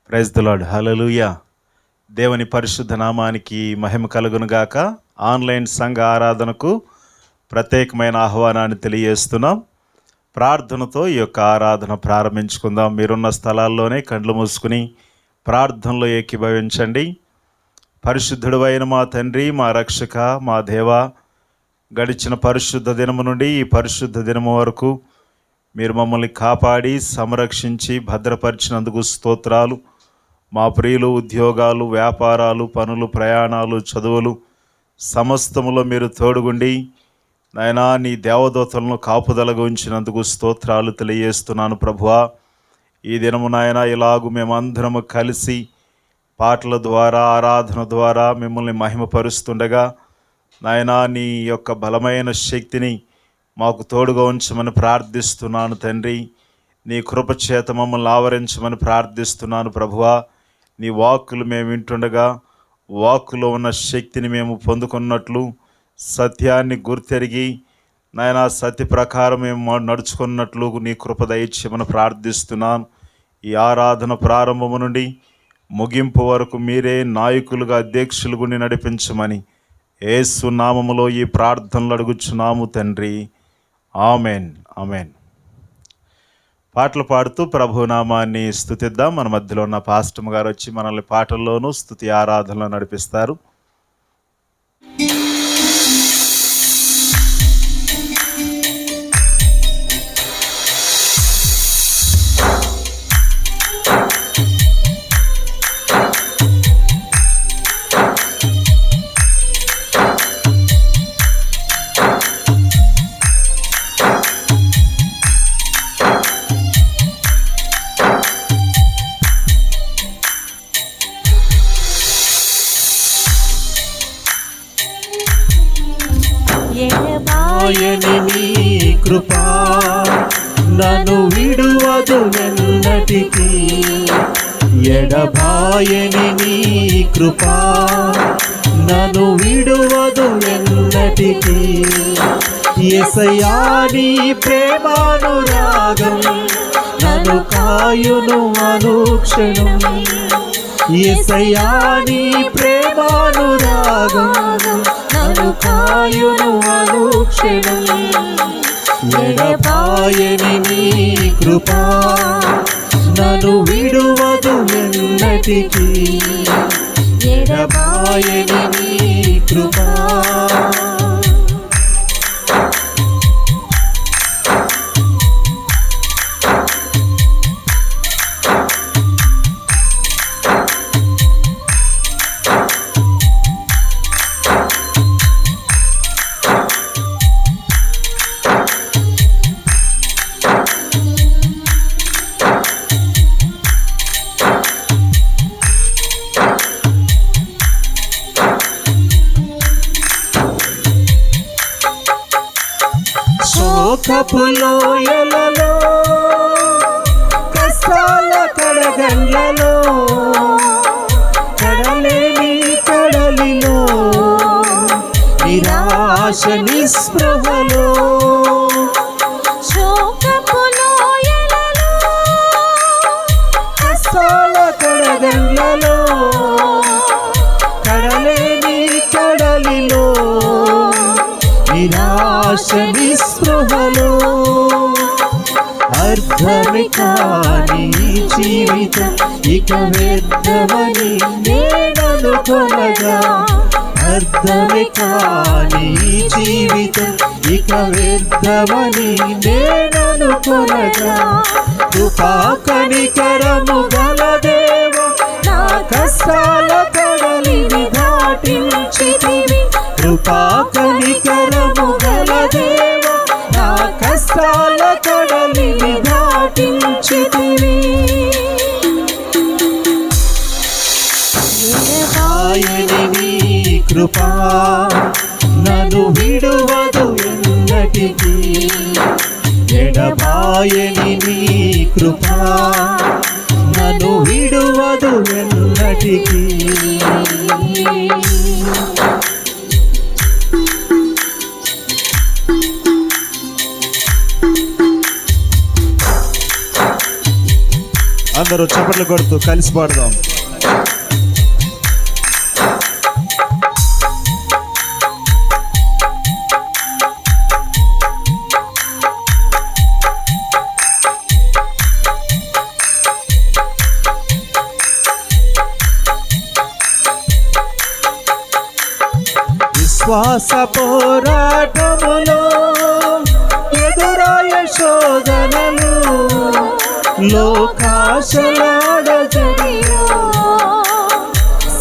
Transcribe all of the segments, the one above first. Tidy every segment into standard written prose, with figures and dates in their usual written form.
Praise the Lord. హల్లెలూయా. దేవుని పరిశుద్ధ నామానికి మహిమ కలుగునుగాక. ఆన్లైన్ సంఘ ఆరాధనకు ప్రత్యేకమైన ఆహ్వానాన్ని తెలియజేస్తున్నాం. ప్రార్థనతో ఈ యొక్క ఆరాధన ప్రారంభించుకుందాం. మీరున్న స్థలాల్లోనే కండ్లు మూసుకుని ప్రార్థనలో ఏకీభవించండి. పరిశుద్ధుడు అయిన మా తండ్రి, మా రక్షక, మా దేవ, గడిచిన పరిశుద్ధ దినము నుండి ఈ పరిశుద్ధ దినము వరకు మీరు మమ్మల్ని కాపాడి సంరక్షించి భద్రపరిచినందుకు స్తోత్రాలు. మా ప్రియులు, ఉద్యోగాలు, వ్యాపారాలు, పనులు, ప్రయాణాలు, చదువులు సమస్తములో మీరు తోడుగుండి నాయనా నీ దేవదూతలను కాపుదలగా ఉంచినందుకు స్తోత్రాలు తెలియజేస్తున్నాను ప్రభువా. ఈ దినము నాయన ఇలాగూ మేమందరము కలిసి పాటల ద్వారా, ఆరాధన ద్వారా మిమ్మల్ని మహిమపరుస్తుండగా నాయనా నీ యొక్క బలమైన శక్తిని మాకు తోడుగా ఉంచమని ప్రార్థిస్తున్నాను తండ్రి. నీ కృపచేత మమ్మల్ని ఆవరించమని ప్రార్థిస్తున్నాను ప్రభువా. నీ వాక్కులు మేము వింటుండగా వాక్కులో ఉన్న శక్తిని మేము పొందుకున్నట్లు, సత్యాన్ని గుర్తెరిగి నాయనా సత్య ప్రకారం మేము నడుచుకున్నట్లు నీ కృప దయచేయమని ప్రార్థిస్తున్నాను. ఈ ఆరాధన ప్రారంభము నుండి ముగింపు వరకు మీరే నాయకులుగా, అధ్యక్షులు గుండి నడిపించమని యేసు నామములో ఈ ప్రార్థనలు అడుగుచున్నాము తండ్రి. Amen, amen. పాటలు పాడుతూ ప్రభునామాన్ని స్తుతిద్దాం. మన మధ్యలో ఉన్న పాస్టమ్ గారు వచ్చి మనల్ని పాటల్లోనూ స్తుతి ఆరాధనలో నడిపిస్తారు. ఎడబాయని నీ కృపా నన్ను విడువదు ఎన్నటికీ. ఎడబాయని నీ కృపా నన్ను విడువదు ఎన్నటికీ. యేసయ్యా నీ ప్రేమానురాగం నన్ను కాయును అనుక్షణం. యేసయ్యా నీ ప్రేమానురాగం నన్ను కాయును అనుక్షణం. ఎడబాయని నీ కృపా నన్ను విడువదు ఎన్నటికీ. ఎడబాయని నీ కృపా. శోకపులోయలలో, కష్టాల కడగండ్లలో, కడలేని కడలిలో, నిరాశ నిస్పృహలో, శోకపులోయలలో, కష్టాల కడగండ్లలో, కడలేని కడలిలో, నిరాశ నిస్పృహలో, అర్థమే కాని జీవితం ఇక వ్యర్థమని నేననుకొనగా. అర్థమే కాని జీవితం ఇక వ్యర్థమని నేననుకొనగా. కృపా కనికరము గల దేవ నా కష్టాల కడలిని దాటించితివి. కృపా కనికరము గల దేవ నా కష్టాల కడలిని దాటించితివి. ఎడబాయని నీ కృపా నన్ను విడువదు ఎన్నటికీ. ఎడబాయని నీ కృపా నన్ను విడువదు ఎన్నటికీ. అందరూ చప్పట్లు కొడుతూ కలిసి పాడదాం. విశ్వాస పోరాటములో ఎదురాయ శోధనలు లోకాశలాడజడిలో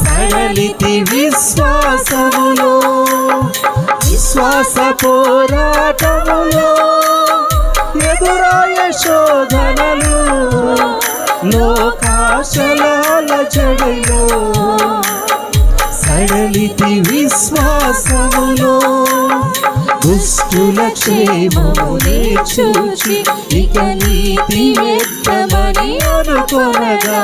సడలితి విశ్వాసములో. విశ్వాస పోరాటములో ఎదురాయ శోధనలు లోకాశలాడజడిలో సడలితి విశ్వాసములో. దుష్టుల క్షేమమునే చూచి ఇక నీతి వ్యర్థమని అనుకొనగా.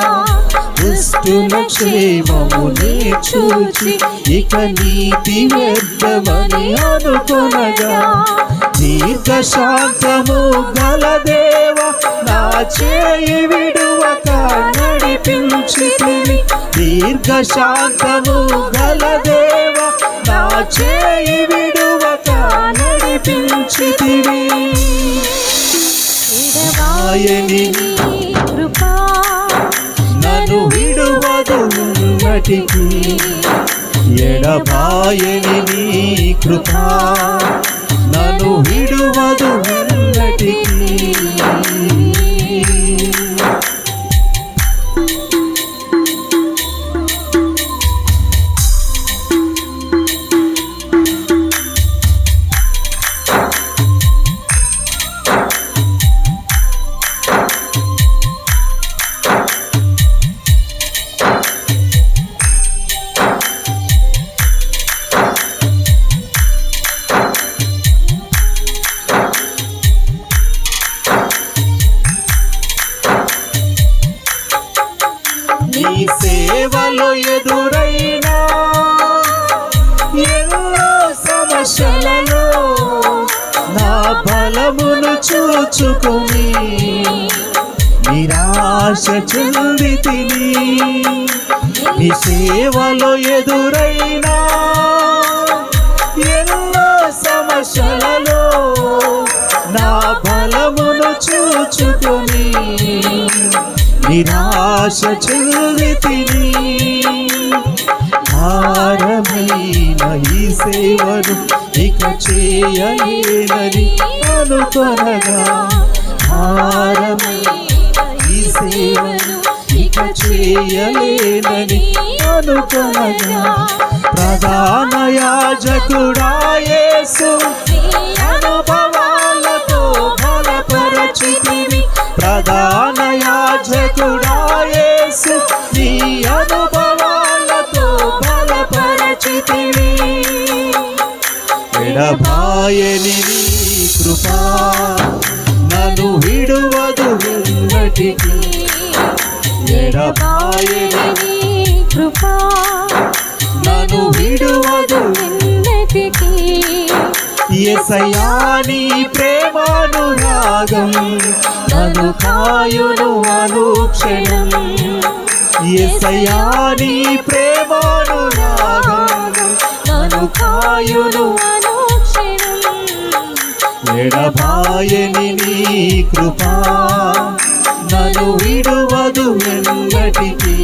దుష్టుల క్షేమమునే చూచి ఇక నీతి వ్యర్థమని అనుకొనగా. దీర్ఘశాంతము గల దేవ నా చేయి విడువక నడిపించితివి. దీర్ఘశాంతము గల దేవ నా చేయి విడువక నడిపించితివి. ఎడబాయని కృపా నన్ను విడువదు ఎన్నటికి. ఎడబాయని నీ కృపా నన్ను విడువదు ఎన్నటికి. నీ సేవలో ఎదురైనా ఎన్నో సమస్యలలో నా బలమును చూచుకొని నిరాశ చెందితిని. నీ సేవలో ఎదురైనా ఎన్నో సమస్యలలో నా బలమును చూచుకొని నిరాశ చెందితిని. భారమైన ఈ సేవను ఇక చేయలేనని అనుకొనగా. భారమైన ఈ సేవను ఇక చేయలేనని అనుకొనగా. ప్రధాన యాజకుడా యేసు అనుభవాలతో బలపరచితివి. ప్రధాన యాజకుడా యేసు నీ అనుభవాలతో బలపరచితివి. ఎడబాయని నీ కృపా నన్ను విడువదు ఎన్నటికి. ఎడబాయని నీ కృపా నన్ను విడువదు ఎన్నటికి. యేసయ్యా నీ ప్రేమానురాగం నన్ను కాయును అనుక్షణం. యేసయ్యా నీ ప్రేమానురాగం నన్ను కాయును అనుక్షణం. ఎడబాయని నీ కృపా నన్ను విడువదు ఎన్నటికి.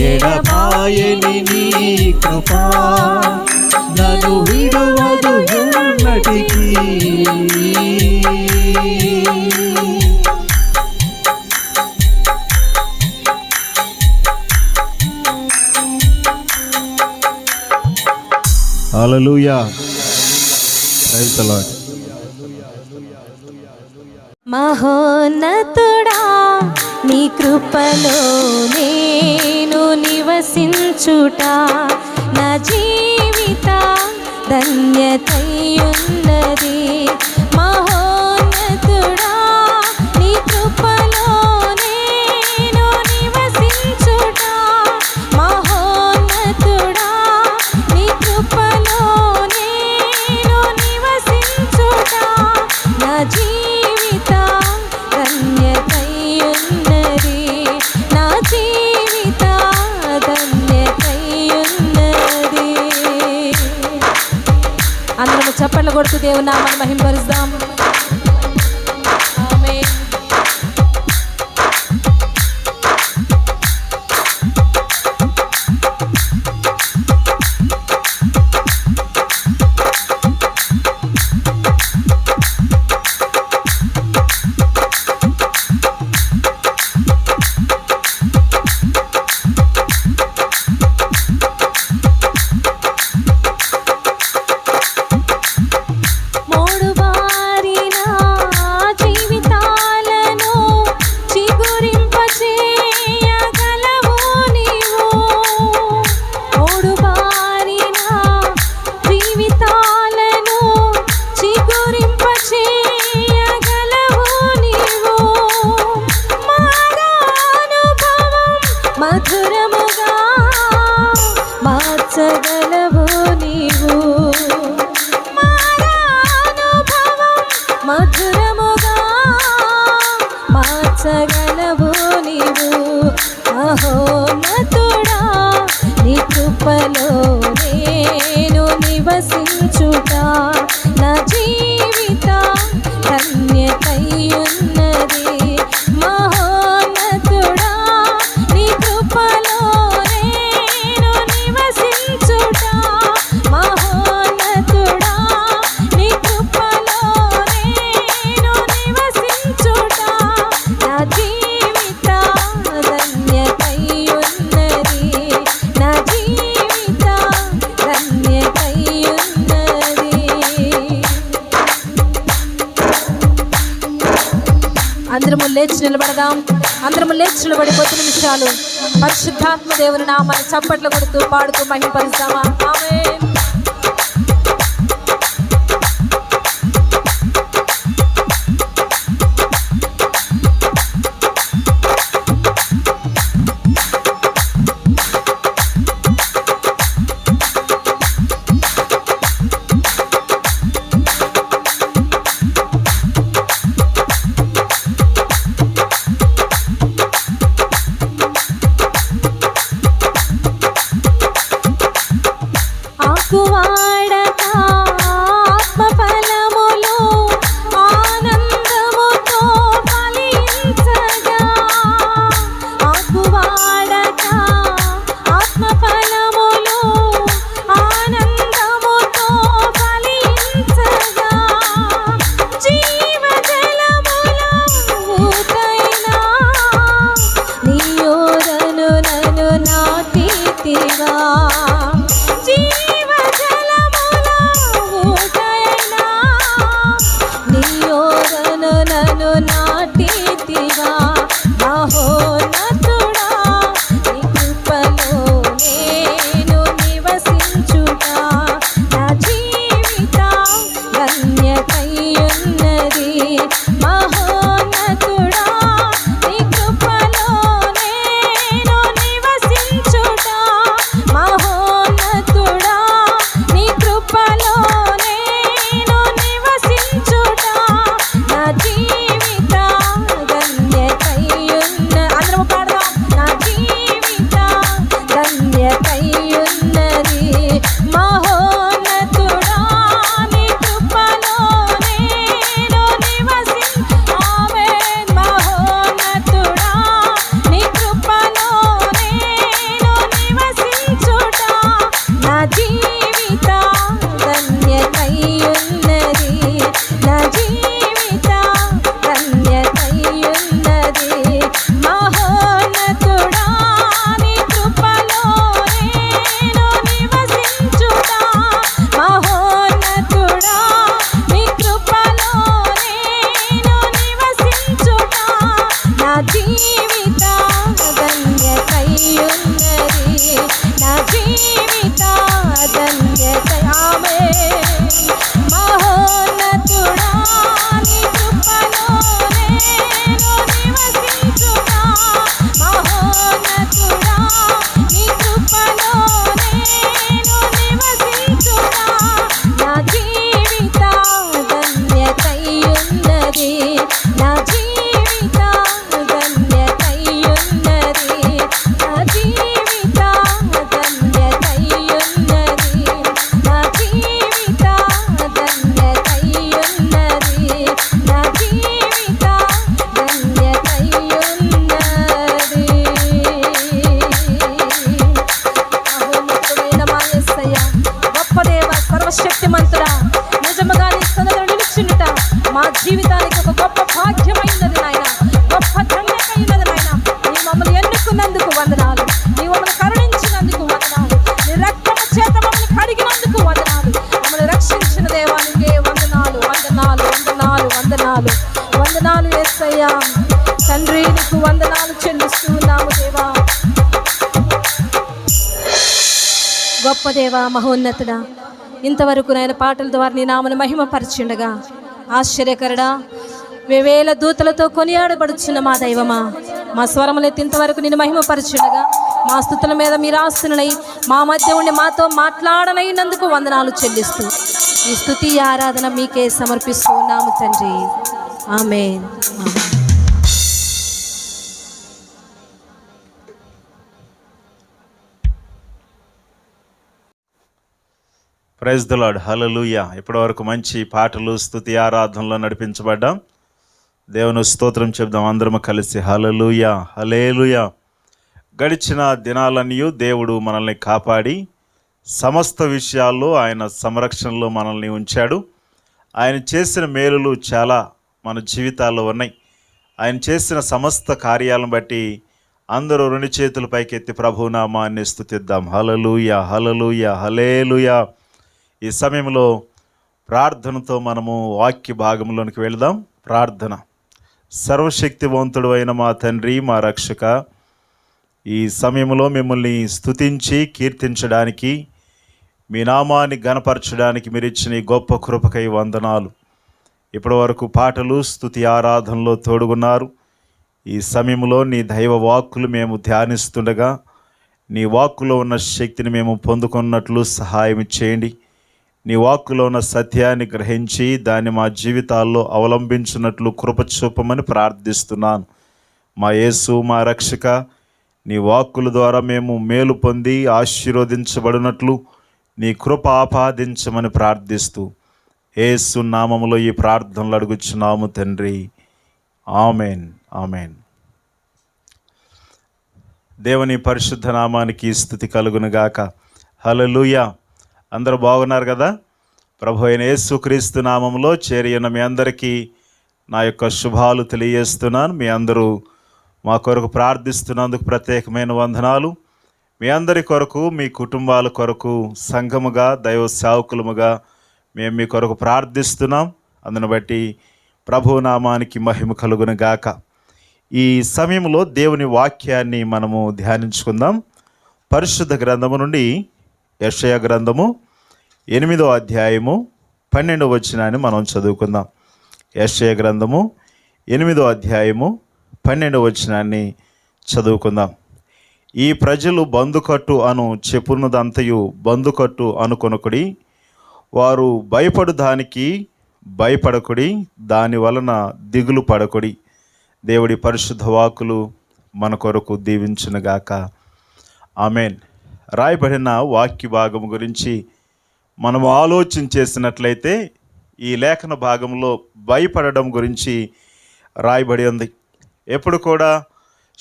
ఎడబాయని నీ కృపా నన్ను విడువదు ఎన్నటికి. హల్లెలూయా. Praise the Lord. మహోన్నతుడా నీ కృపలో నేను నివసించుట నా జీవిత ధన్యతయున్నది. మహోన్నతుడా నీ కృపలో నేను నివసించుట. మహోన్నతుడా నీ కృపలో నేను నివసించుట నా జీవిత ధన్యతయున్నది. దేవుని నామాన్ని మహిమపరుద్దాం. ఆమేన్. మూడు బారిన జీవితాలను చిగురింపచేయగలవు నీవు. మూడు బారిన జీవితాలను చిగురింపచేయగలవు నీవు. మారానుభవం మధురముగా మార్చగలవు నీవు. మధురముగా మార్చగలవు నీవు. మహోన్నతుడా నీ కృపలో నేను నివసించుట నా జీవిత ధన్యతయున్నది. మహోన్నతుడా నీ కృపలో నేను నివసించుట మహోన్నతుడా నీ కృపలో నేను నివసించుట నా జీవిత ధన్యతయున్నది. నా జీవిత ధన్యతయున్నది. అందరము లేచి నిలబడదాం. అందరము లేచి నిలబడి కొద్ది నిమిషాలు పరిశుద్ధాత్మ దేవుని నామాన్ని చప్పట్లు కొడుతూ పాడుతూ మహిమపరుస్తామా. ఆమేన్. జీవితానికి ఒక గొప్ప భాగ్యమైనది నాయన, గొప్ప ధన్యమైనది నాయన. నీ మమ్మల్ని ఎన్నుకున్నందుకు వందనాలు, నీ మమ్మల్ని కరుణించినందుకు వందనాలు, నీ రక్తము చేత మమ్మల్ని కడిగినందుకు వందనాలు, మమ్మల్ని రక్షించిన దేవానికి వందనాలు వందనాలు వందనాలు వందనాలు వందనాలు యేసయ్యా. తండ్రి నీకు వందనాలు చెల్లిస్తూ ఉన్నాము దేవా. గొప్ప దేవా, మహోన్నతుడా, ఇంతవరకు నాయన పాటల ద్వారా నీ నామను మహిమపరచుండగా, ఆశ్చర్యకరుడా, వేవేల దూతలతో కొనియాడబడుచున్న మా దైవమా, మా స్వరములెత్తి ఇంతవరకు నేను మహిమపరచుండగా, మా స్తుతుల మీద మీరు ఆస్తునై మా మధ్య ఉండి మాతో మాట్లాడనైనందుకు వందనాలు చెల్లిస్తూ ఈ స్తుతి ఆరాధన మీకే సమర్పిస్తూ ఉన్నాము తండ్రి. Amen. Praise the Lord. Hallelujah. ఇప్పటివరకు మంచి పాటలు, స్తుతి ఆరాధనలో నడిపించబడ్డాం. దేవుని స్తోత్రం చెప్దాం అందరం కలిసి. హల్లెలూయా హల్లెలూయా. గడిచిన దినాలన్నీ దేవుడు మనల్ని కాపాడి సమస్త విషయాల్లో ఆయన సంరక్షణలో మనల్ని ఉంచాడు. ఆయన చేసిన మేలులు చాలా మన జీవితాల్లో ఉన్నాయి. ఆయన చేసిన సమస్త కార్యాలను బట్టి అందరూ రెండు చేతుల పైకెత్తి ప్రభునామాన్ని స్తుతిద్దాం. హల్లెలూయా హల్లెలూయా హల్లెలూయా. ఈ సమయంలో ప్రార్థనతో మనము వాక్య భాగంలోనికి వెళదాం. ప్రార్థన. సర్వశక్తివంతుడు అయిన మా తండ్రి, మా రక్షక, ఈ సమయంలో మిమ్మల్ని స్తుతించి కీర్తించడానికి, మీ నామాన్ని ఘనపరచడానికి మీరు ఇచ్చిన ఈ గొప్ప కృపకై వందనాలు. ఇప్పటి వరకు పాటలు, స్తుతి ఆరాధనలో తోడుగున్నారు. ఈ సమయంలో నీ దైవ వాక్కులు మేము ధ్యానిస్తుండగా నీ వాక్కులో ఉన్న శక్తిని మేము పొందుకున్నట్లు సహాయం చేయండి. నీ వాక్కులో ఉన్న సత్యాన్ని గ్రహించి దాన్ని మా జీవితాల్లో అవలంబించినట్లు కృప చూపమని ప్రార్థిస్తున్నాను. మా యేసు, మా రక్షక, నీ వాక్కుల ద్వారా మేము మేలు పొంది ఆశీర్వదించబడినట్లు నీ కృప ఆపాదించమని ప్రార్థిస్తూ యేసు నామములో ఈ ప్రార్థనలు అడుగుచున్నాము తండ్రి. Amen amen. దేవుని పరిశుద్ధ నామానికి స్తుతి కలుగునుగాక. హల్లెలూయా. అందరూ బాగున్నారు కదా? ప్రభు అయిన యేసుక్రీస్తు నామంలో చేరి ఉన్న మీ అందరికీ నా యొక్క శుభాలు తెలియజేస్తున్నాను. మీ అందరూ మా కొరకు ప్రార్థిస్తున్నందుకు ప్రత్యేకమైన వందనాలు. మీ అందరి కొరకు, మీ కుటుంబాల కొరకు, సంఘముగా, దైవ సేవకులముగా మేము మీ కొరకు ప్రార్థిస్తున్నాం. అందును బట్టి ప్రభు నామానికి మహిమ కలుగును గాక. ఈ సమయంలో దేవుని వాక్యాన్ని మనము ధ్యానించుకుందాం. పరిశుద్ధ గ్రంథము నుండి యెషయా గ్రంథము 8వ అధ్యాయము 12వ వచనాన్ని మనం చదువుకుందాం. యెషయా గ్రంథము 8వ అధ్యాయము 12వ వచనాన్ని చదువుకుందాం. ఈ ప్రజలు బందుకట్టు అను చెప్పున్నదంతయు బందుకట్టు అనుకొనకుడి, వారు భయపడు దానికి భయపడకుడి, దాని వలన దిగులు పడకుడి. దేవుడి పరిశుద్ధ వాక్కులు మన కొరకు దీవించునుగాక. ఆమెన్. రాయబడిన వాక్య భాగం గురించి మనం ఆలోచన చేసినట్లయితే ఈ లేఖన భాగంలో భయపడడం గురించి రాయబడి ఉంది. ఎప్పుడు కూడా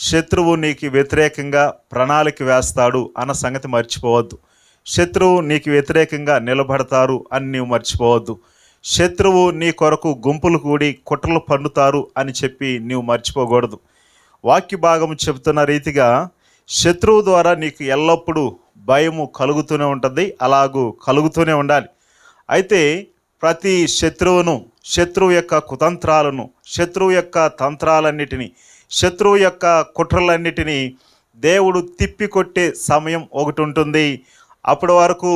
శత్రువు నీకు వ్యతిరేకంగా ప్రణాళిక వేస్తాడు అన్న సంగతి మర్చిపోవద్దు. శత్రువు నీకు వ్యతిరేకంగా నిలబడతారు అని నీవు మర్చిపోవద్దు. శత్రువు నీ కొరకు గుంపులు కూడి కుట్రలు పన్నుతారు అని చెప్పి నీవు మర్చిపోకూడదు. వాక్య భాగం చెబుతున్న రీతిగా శత్రువు ద్వారా నీకు ఎల్లప్పుడూ భయము కలుగుతూనే ఉంటుంది, అలాగూ కలుగుతూనే ఉండాలి. అయితే ప్రతి శత్రువును, శత్రువు యొక్క కుతంత్రాలను, శత్రువు యొక్క తంత్రాలన్నిటినీ, శత్రువు యొక్క కుట్రలన్నిటినీ దేవుడు తిప్పికొట్టే సమయం ఒకటి ఉంటుంది. అప్పటి వరకు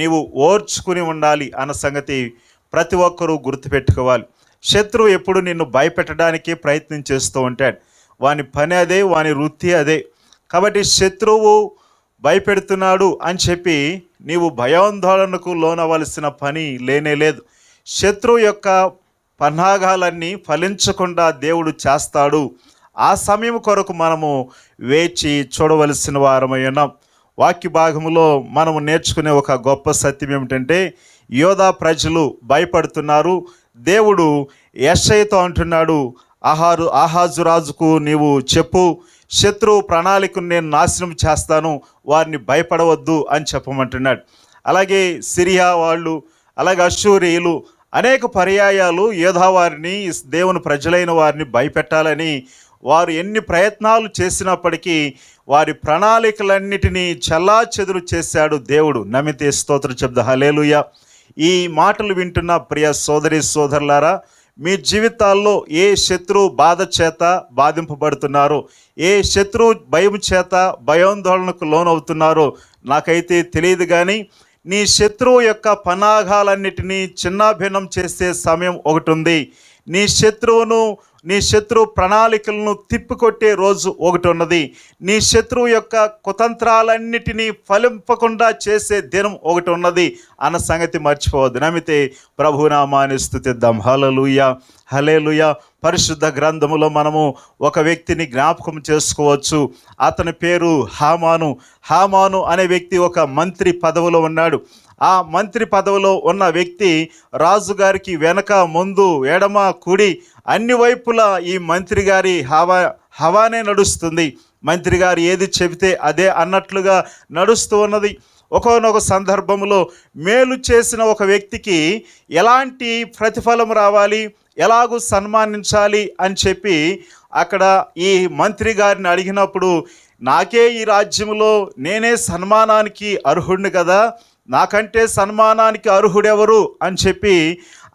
నీవు ఓర్చుకుని ఉండాలి అన్న సంగతి ప్రతి ఒక్కరూ గుర్తుపెట్టుకోవాలి. శత్రువు ఎప్పుడు నిన్ను భయపెట్టడానికి ప్రయత్నం చేస్తూ ఉంటాడు. వాని పని అదే, వాని వృత్తి అదే. కాబట్టి శత్రువు భయపెడుతున్నాడు అని చెప్పి నీవు భయాందోళనకు లోనవలసిన పని లేనే లేదు. శత్రువు యొక్క పన్నాగాలన్నీ ఫలించకుండా దేవుడు చేస్తాడు. ఆ సమయం కొరకు మనము వేచి చూడవలసిన వారమై ఉన్నాం. వాక్య భాగంలో మనము నేర్చుకునే ఒక గొప్ప సత్యం ఏమిటంటే, యోధా ప్రజలు భయపడుతున్నారు. దేవుడు యెషయాతో అంటున్నాడు, ఆహాజు రాజుకు నీవు చెప్పు, శత్రువు ప్రణాళికను నేను నాశనం చేస్తాను, వారిని భయపడవద్దు అని చెప్పమంటున్నాడు. అలాగే సిరియా వాళ్ళు, అలాగే అష్షూరీయులు, అనేక పర్యాయాలు యోధావారిని, దేవుని ప్రజలైన వారిని భయపెట్టాలని వారు ఎన్ని ప్రయత్నాలు చేసినప్పటికీ వారి ప్రణాళికలన్నిటినీ చెల్లాచెదురు చేశాడు దేవుడు. నమ్మితే స్తోత్రం చెప్దా హల్లెలూయా. ఈ మాటలు వింటున్న ప్రియ సోదరి సోదరులారా, మీ జీవితాల్లో ఏ శత్రువు బాధ చేత బాధింపబడుతున్నారో, ఏ శత్రువు భయం చేత భయాందోళనకు లోనవుతున్నారో నాకైతే తెలియదు, కానీ నీ శత్రువు యొక్క పన్నాగాలన్నిటినీ చిన్నాభిన్నం చేసే సమయం ఒకటి ఉంది. నీ శత్రువు ప్రణాళికలను తిప్పికొట్టే రోజు ఒకటి ఉన్నది. నీ శత్రువు యొక్క కుతంత్రాలన్నిటినీ ఫలింపకుండా చేసే దినం ఒకటి ఉన్నది అన్న సంగతి మర్చిపోవద్దు. నమ్మితే ప్రభునామాన్ని స్తుతిద్దాం. హల్లెలూయా, హల్లెలూయా. పరిశుద్ధ గ్రంథములో మనము ఒక వ్యక్తిని జ్ఞాపకం చేసుకోవచ్చు. అతని పేరు హామాను. హామాను అనే వ్యక్తి ఒక మంత్రి పదవిలో ఉన్నాడు. ఆ మంత్రి పదవిలో ఉన్న వ్యక్తి రాజుగారికి వెనక ముందు ఎడమ కుడి అన్ని వైపులా ఈ మంత్రి గారి హవానే నడుస్తుంది. మంత్రి గారు ఏది చెబితే అదే అన్నట్లుగా నడుస్తూ ఉన్నది. ఒక్కొక్క సందర్భంలో మేలు చేసిన ఒక వ్యక్తికి ఎలాంటి ప్రతిఫలం రావాలి, ఎలాగూ సన్మానించాలి అని చెప్పి అక్కడ ఈ మంత్రి గారిని అడిగినప్పుడు, నాకే ఈ రాజ్యంలో నేనే సన్మానానికి అర్హుడిని కదా, నాకంటే సన్మానానికి అర్హుడెవరు అని చెప్పి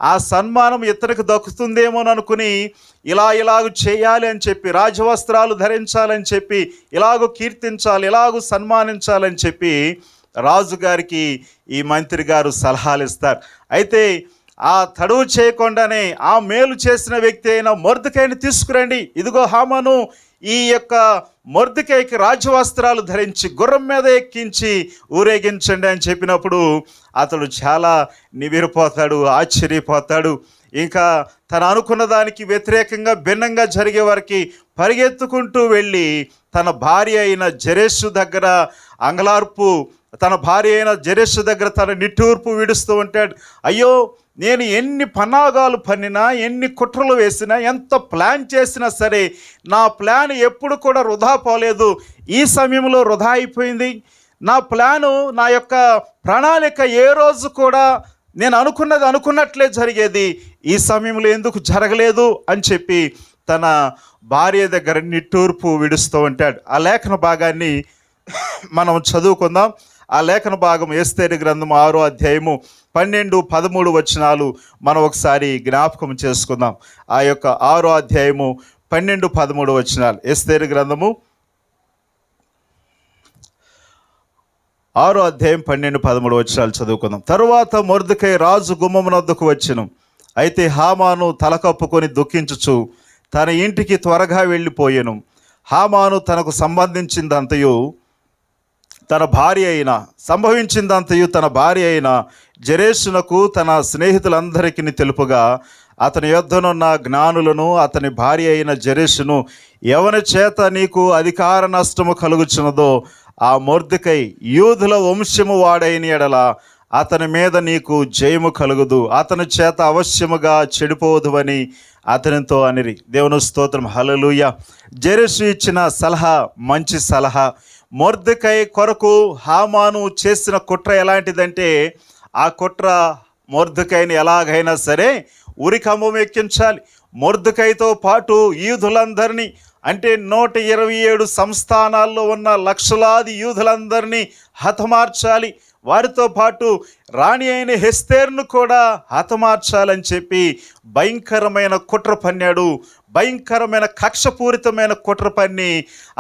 ఆ సన్మానం ఇతనికి దక్కుతుందేమోననుకుని ఇలాగ చేయాలి అని చెప్పి, రాజవస్త్రాలు ధరించాలని చెప్పి, ఇలాగూ కీర్తించాలి, ఇలాగూ సన్మానించాలని చెప్పి రాజుగారికి ఈ మంత్రి గారు సలహాలు ఇస్తారు. అయితే ఆ తడువు చేయకుండానే ఆ మేలు చేసిన వ్యక్తి అయిన మొర్దెకైని తీసుకురండి, ఇదిగో హామాను ఈ యొక్క మొర్దెకైకి రాజవస్త్రాలు ధరించి గుర్రం మీద ఎక్కించి ఊరేగించండి అని చెప్పినప్పుడు అతడు చాలా నివిరిపోతాడు, ఆశ్చర్యపోతాడు. ఇంకా తను అనుకున్న దానికి వ్యతిరేకంగా భిన్నంగా జరిగే వారికి పరిగెత్తుకుంటూ వెళ్ళి తన భార్య అయిన జెరెషు దగ్గర అంగలార్పు, తన భార్య అయిన జెరెషు దగ్గర తన నిట్టూర్పు విడుస్తూ ఉంటాడు. అయ్యో, నేను ఎన్ని పన్నాగాలు పన్నినా, ఎన్ని కుట్రలు వేసినా, ఎంత ప్లాన్ చేసినా సరే నా ప్లాన్ ఎప్పుడు కూడా వృధా పోలేదు. ఈ సమయంలో వృధా అయిపోయింది. నా ప్లాను, నా యొక్క ప్రణాళిక ఏ రోజు కూడా నేను అనుకున్నది అనుకున్నట్లే జరిగేది, ఈ సమయంలో ఎందుకు జరగలేదు అని చెప్పి తన భార్య దగ్గర నిట్టూర్పు విడుస్తూ ఉంటాడు. ఆ లేఖన భాగాన్ని మనం చదువుకుందాం. ఆ లేఖన భాగం ఎస్తేరు గ్రంథం 6వ అధ్యాయము 12-13 వచనాలు మనం ఒకసారి జ్ఞాపకం చేసుకుందాం. ఆ యొక్క 6వ అధ్యాయము 12-13 వచనాలు, ఎస్తేరు గ్రంథము 6వ అధ్యాయం 12-13 వచనాలు చదువుకుందాం. తరువాత మొర్దెకై రాజు గుమ్మమునొద్దకు వచ్చెను. అయితే హామాను తలకప్పుకొని దుఃఖించుచు తన ఇంటికి త్వరగా వెళ్ళిపోయెను. హామాను తనకు సంబంధించిందంతయు తన భార్య అయిన జెరెషునకు తన స్నేహితులందరికీ తెలుపుగా, అతని యొద్దనున్న జ్ఞానులను అతని భార్య అయిన జెరెషును, ఎవని చేత నీకు అధికార నష్టము కలుగుచున్నదో ఆ మొర్దెకై యూదుల వంశము వాడైన ఎడల అతని మీద నీకు జయము కలుగుదు, అతని చేత అవశ్యముగా చెడిపోవద్దు అతనితో అనిరి. దేవుని స్తోత్రం, హల్లెలూయా. జెరెషు ఇచ్చిన సలహా మంచి సలహా. మొర్దెకై కొరకు హామాను చేసిన కుట్ర ఎలాంటిదంటే, ఆ కుట్ర మొర్దెకైని ఎలాగైనా సరే ఉరికంబం ఎక్కించాలి. మొర్దెకైతో పాటు యూదులందరినీ, అంటే 127 సంస్థానాల్లో ఉన్న లక్షలాది యూదులందరినీ హతమార్చాలి. వారితో పాటు రాణి అయిన హెస్తేరును కూడా హతమార్చాలని చెప్పి భయంకరమైన కుట్ర పన్నాడు. భయంకరమైన కక్షపూరితమైన కుట్ర పన్ని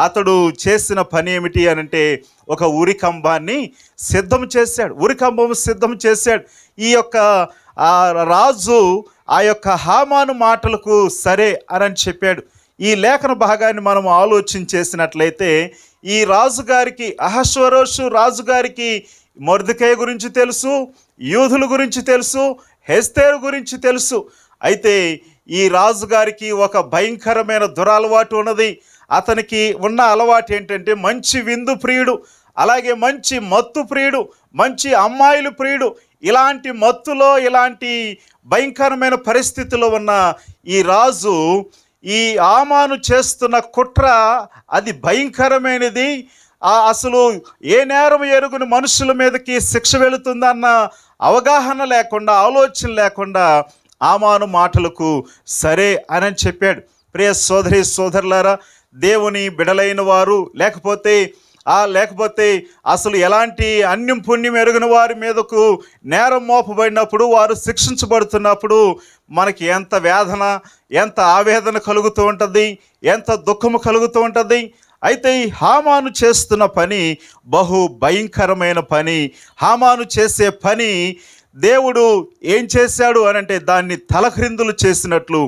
అతడు చేసిన పని ఏమిటి అనంటే, ఒక ఉరికంబాన్ని సిద్ధం చేశాడు. ఈ యొక్క రాజు ఆ యొక్క హామాను మాటలకు సరే అని చెప్పాడు. ఈ లేఖన భాగాన్ని మనం ఆలోచన చేసినట్లయితే, ఈ రాజుగారికి, అహష్వేరోషు రాజుగారికి మొర్దెకై గురించి తెలుసు, యూదుల గురించి తెలుసు, హెస్తేరు గురించి తెలుసు. అయితే ఈ రాజుగారికి ఒక భయంకరమైన దురలవాటు ఉన్నది. అతనికి ఉన్న అలవాటు ఏంటంటే, మంచి విందు ప్రియుడు, అలాగే మంచి మత్తు ప్రియుడు, మంచి అమ్మాయిలు ప్రియుడు. ఇలాంటి మత్తులో, ఇలాంటి భయంకరమైన పరిస్థితిలో ఉన్న ఈ రాజు ఈ హామాను చేస్తున్న కుట్ర అది భయంకరమైనది. అసలు ఏ నేరం ఎరుగుని మనుషుల మీదకి శిక్ష వెళుతుందన్న అవగాహన లేకుండా, ఆలోచన లేకుండా హామాను మాటలకు సరే అని చెప్పాడు. ప్రియ సోదరి సోదరులారా, దేవుని బిడలైన వారు లేకపోతే అసలు ఎలాంటి అన్యం పుణ్యం ఎరుగిన వారి మీదకు నేరం మోపబడినప్పుడు, వారు శిక్షించబడుతున్నప్పుడు మనకి ఎంత వేదన, ఎంత ఆవేదన కలుగుతూ ఉంటుంది, ఎంత దుఃఖము కలుగుతూ ఉంటుంది. అయితే ఈ హామాను చేస్తున్న పని బహు భయంకరమైన పని. హామాను చేసే పని దేవుడు ఏం చేశాడు అని అంటే దాన్ని తలక్రిందులు చేసినట్లు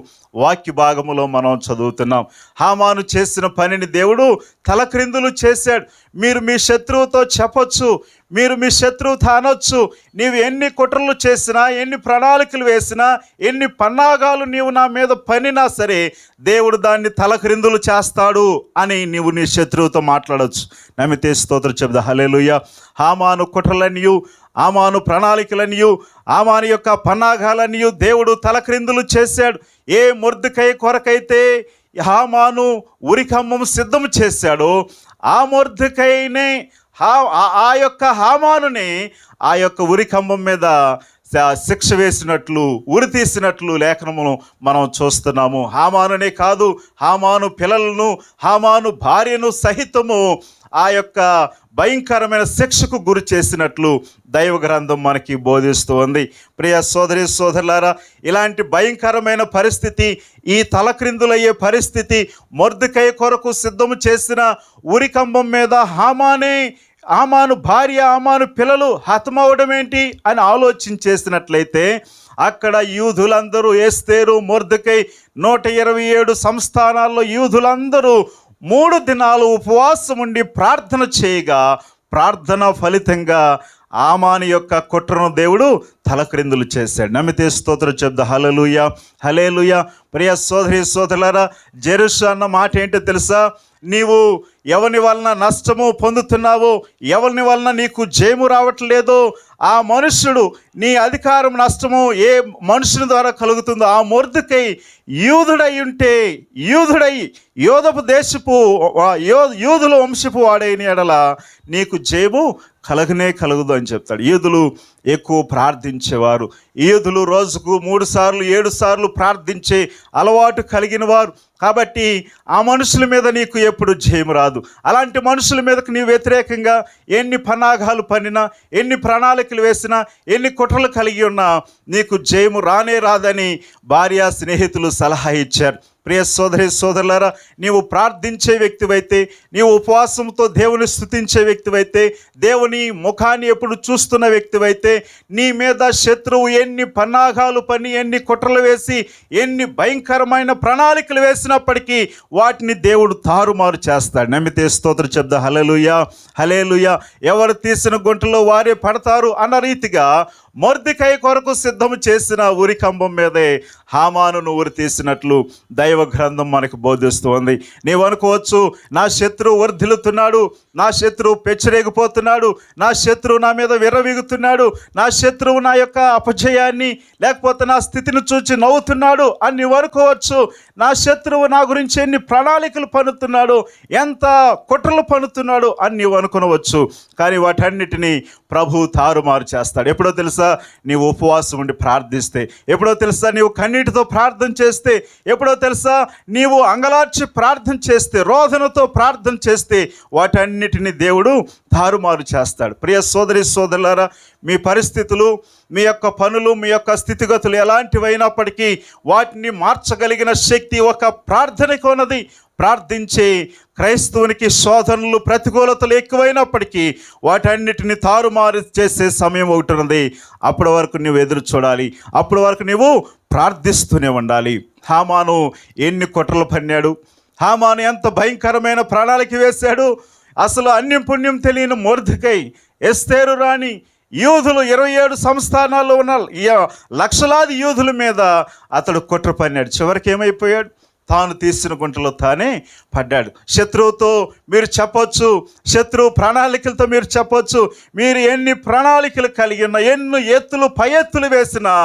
వాక్య భాగములో మనం చదువుతున్నాం. హామాను చేసిన పనిని దేవుడు తలక్రిందులు చేశాడు. మీరు మీ శత్రువుతో చెప్పొచ్చు, మీరు మీ శత్రువుతో అనొచ్చు, నీవు ఎన్ని కుట్రలు చేసినా, ఎన్ని ప్రణాళికలు వేసినా, ఎన్ని పన్నాగాలు నీవు నా మీద పనినా సరే దేవుడు దాన్ని తలక్రిందులు చేస్తాడు అని నీవు నీ శత్రువుతో మాట్లాడవచ్చు. నమ్మితే స్తోత్రం చెబుదా. హల్లెలూయా. హామాను కుట్రలనియు, హామాను ప్రణాళికలనియు, హామాను యొక్క పన్నాగాలనియు దేవుడు తలక్రిందులు చేశాడు. ఏ మొర్దెకై కొరకైతే హామాను ఉరికంబం సిద్ధం చేశాడో ఆ మొర్దెకైనే ఆ యొక్క హామానుని ఆ యొక్క ఉరికంబం మీద శిక్ష వేసినట్లు, ఉరి తీసినట్లు లేఖనమును మనం చూస్తున్నాము. హామానునే కాదు, హామాను పిల్లలను, హామాను భార్యను సహితము ఆ యొక్క భయంకరమైన శిక్షకు గురి చేసినట్లు దైవ గ్రంథం మనకి బోధిస్తూ ఉంది. ప్రియ సోదరి సోదరులారా, ఇలాంటి భయంకరమైన పరిస్థితి, ఈ తలక్రిందులయ్యే పరిస్థితి మొర్దెకై కొరకు సిద్ధము చేసిన ఉరికంబం మీద హామాను భార్య, హామాను పిల్లలు హతమవడం ఏంటి అని ఆలోచించేసినట్లయితే అక్కడ యూదులందరూ, ఎస్తేరు, మొర్దెకై 127 సంస్థానాల్లో యూదులందరూ 3 దినాలు ఉపవాసం ఉండి ప్రార్థన చేయగా, ప్రార్థన ఫలితంగా హామాను యొక్క కుట్రను దేవుడు తలక్రిందులు చేశాడు. నమ్మితే స్తోత్రం చెప్దా. హల్లెలూయా, హల్లెలూయా. ప్రియ సోదరి సోదరులారా, జెరుషు అన్న మాట ఏంటో తెలుసా? నీవు ఎవరి వలన నష్టము పొందుతున్నావో, ఎవరి వలన నీకు జయము రావట్లేదో ఆ మనుష్యుడు, నీ అధికారం నష్టము ఏ మనుషుని ద్వారా కలుగుతుందో ఆ మొర్దెకై యూదుడై ఉంటే, యోధపు దేశపు యూదుల వంశపు వాడైన ఎడల నీకు జయము కలగదు అని చెప్తాడు. యూదులు ఎక్కువ ప్రార్థించేవారు. యూదులు రోజుకు 3 సార్లు 7 సార్లు ప్రార్థించే అలవాటు కలిగిన వారు. కాబట్టి ఆ మనుషుల మీద నీకు ఎప్పుడు జయం రాదు. అలాంటి మనుషుల మీదకు నీవు వ్యతిరేకంగా ఎన్ని పన్నాగాలు పన్నినా, ఎన్ని ప్రణాళికలు వేసినా, ఎన్ని కుట్రలు కలిగి ఉన్నా నీకు జయము రానే రాదని భార్య స్నేహితులు సలహా ఇచ్చారు. ప్రియ సోదరి సోదరులారా, నీవు ప్రార్థించే వ్యక్తివైతే, నీవు ఉపవాసంతో దేవుని స్తుతించే వ్యక్తివైతే, దేవుని ముఖాన్ని ఎప్పుడు చూస్తున్న వ్యక్తివైతే, నీ మీద శత్రువు ఎన్ని పన్నాగాలు పని, ఎన్ని కుట్రలు వేసి, ఎన్ని భయంకరమైన ప్రణాళికలు వేసినప్పటికీ వాటిని దేవుడు తారుమారు చేస్తాడు. నమ్మితే స్తోత్రం చెప్దా. హల్లెలూయా, హల్లెలూయా. ఎవరు తీసిన గుంటలో వారే పడతారు అన్న రీతిగా మొర్దెకై కొరకు సిద్ధం చేసిన ఉరికంబం మీదే హామానును ఉరి తీసినట్లు దైవ గ్రంథం మనకు బోధిస్తూ ఉంది. నీవు అనుకోవచ్చు, నా శత్రువు వర్ధిల్లుతున్నాడు, నా శత్రువు పెచ్చరేగిపోతున్నాడు, నా శత్రువు నా మీద విర్రవీగుతున్నాడు, నా శత్రువు నా యొక్క అపజయాన్ని లేకపోతే నా స్థితిని చూచి నవ్వుతున్నాడు అని నీవు అనుకోవచ్చు. నా శత్రువు నా గురించి ఎన్ని ప్రణాళికలు పన్నుతున్నాడు, ఎంత కుట్రలు పన్నుతున్నాడు అని నీవు అనుకునవచ్చు. కానీ వాటన్నిటినీ ప్రభు తారుమారు చేస్తాడు. ఎప్పుడో తెలుసా? నీవు ఉపవాసం ఉండి ప్రార్థిస్తే, ఎప్పుడో తెలుసా? నీవు కన్నీటితో ప్రార్థన చేస్తే, ఎప్పుడో తెలుసా? నీవు అంగలార్చి ప్రార్థన చేస్తే, రోదనతో ప్రార్థన చేస్తే వాటన్నిటిని దేవుడు తారుమారు చేస్తాడు. ప్రియ సోదరి సోదరులారా, మీ పరిస్థితులు, మీ యొక్క పనులు, మీ యొక్క స్థితిగతులు ఎలాంటివైనప్పటికీ వాటిని మార్చగలిగిన శక్తి ఒక ప్రార్థనకు ఉన్నది. ప్రార్థించే క్రైస్తవునికి శోధనలు, ప్రతికూలతలు ఎక్కువైనప్పటికీ వాటన్నిటిని తారుమారు చేసే సమయం ఒకటి ఉన్నది. అప్పటి వరకు నువ్వు ఎదురు చూడాలి, అప్పటి వరకు నువ్వు ప్రార్థిస్తూనే ఉండాలి. హామాను ఎన్ని కుట్రలు పన్నాడు, హామాను ఎంత భయంకరమైన ప్రణాళిక వేశాడు. అసలు అన్యం పుణ్యం తెలియని మొర్దెకై, ఎస్తేరు రాణి, యూదులు 27 సంస్థానాల్లో ఉన్న లక్షలాది యూదుల మీద అతడు కుట్ర పన్నాడు. చివరికి ఏమైపోయాడు? తాను తీసిన గుంటలో తానే పడ్డాడు. శత్రువుతో మీరు చెప్పొచ్చు, శత్రువు ప్రణాళికలతో మీరు చెప్పొచ్చు, మీరు ఎన్ని ప్రణాళికలు కలిగి ఉన్న, ఎన్ని ఎత్తులు పై ఎత్తులు వేసినా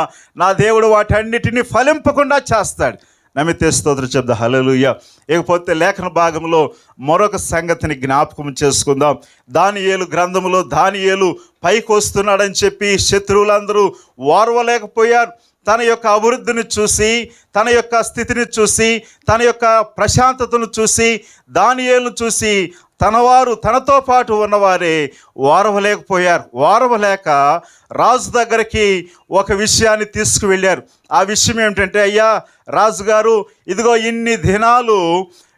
నా దేవుడు వాటన్నిటిని ఫలింపకుండా చేస్తాడు. నమ్మితే స్తోత్రం చెప్దా. హల్లెలూయా. ఇకపోతే లేఖన భాగంలో మరొక సంగతిని జ్ఞాపకం చేసుకుందాం. దానియేలు గ్రంథంలో దానియేలు పైకి వస్తున్నాడని చెప్పి శత్రువులందరూ ఓర్వలేకపోయారు. తన యొక్క అభివృద్ధిని చూసి, తన యొక్క స్థితిని చూసి, తన యొక్క ప్రశాంతతను చూసి, దానియేలును చూసి తనవారు తనతో పాటు ఉన్నవారే ఓర్వలేకపోయారు. ఓర్వలేక రాజు దగ్గరికి ఒక విషయాన్ని తీసుకువెళ్ళారు. ఆ విషయం ఏమిటంటే, అయ్యా రాజుగారు, ఇదిగో ఇన్ని దినాలు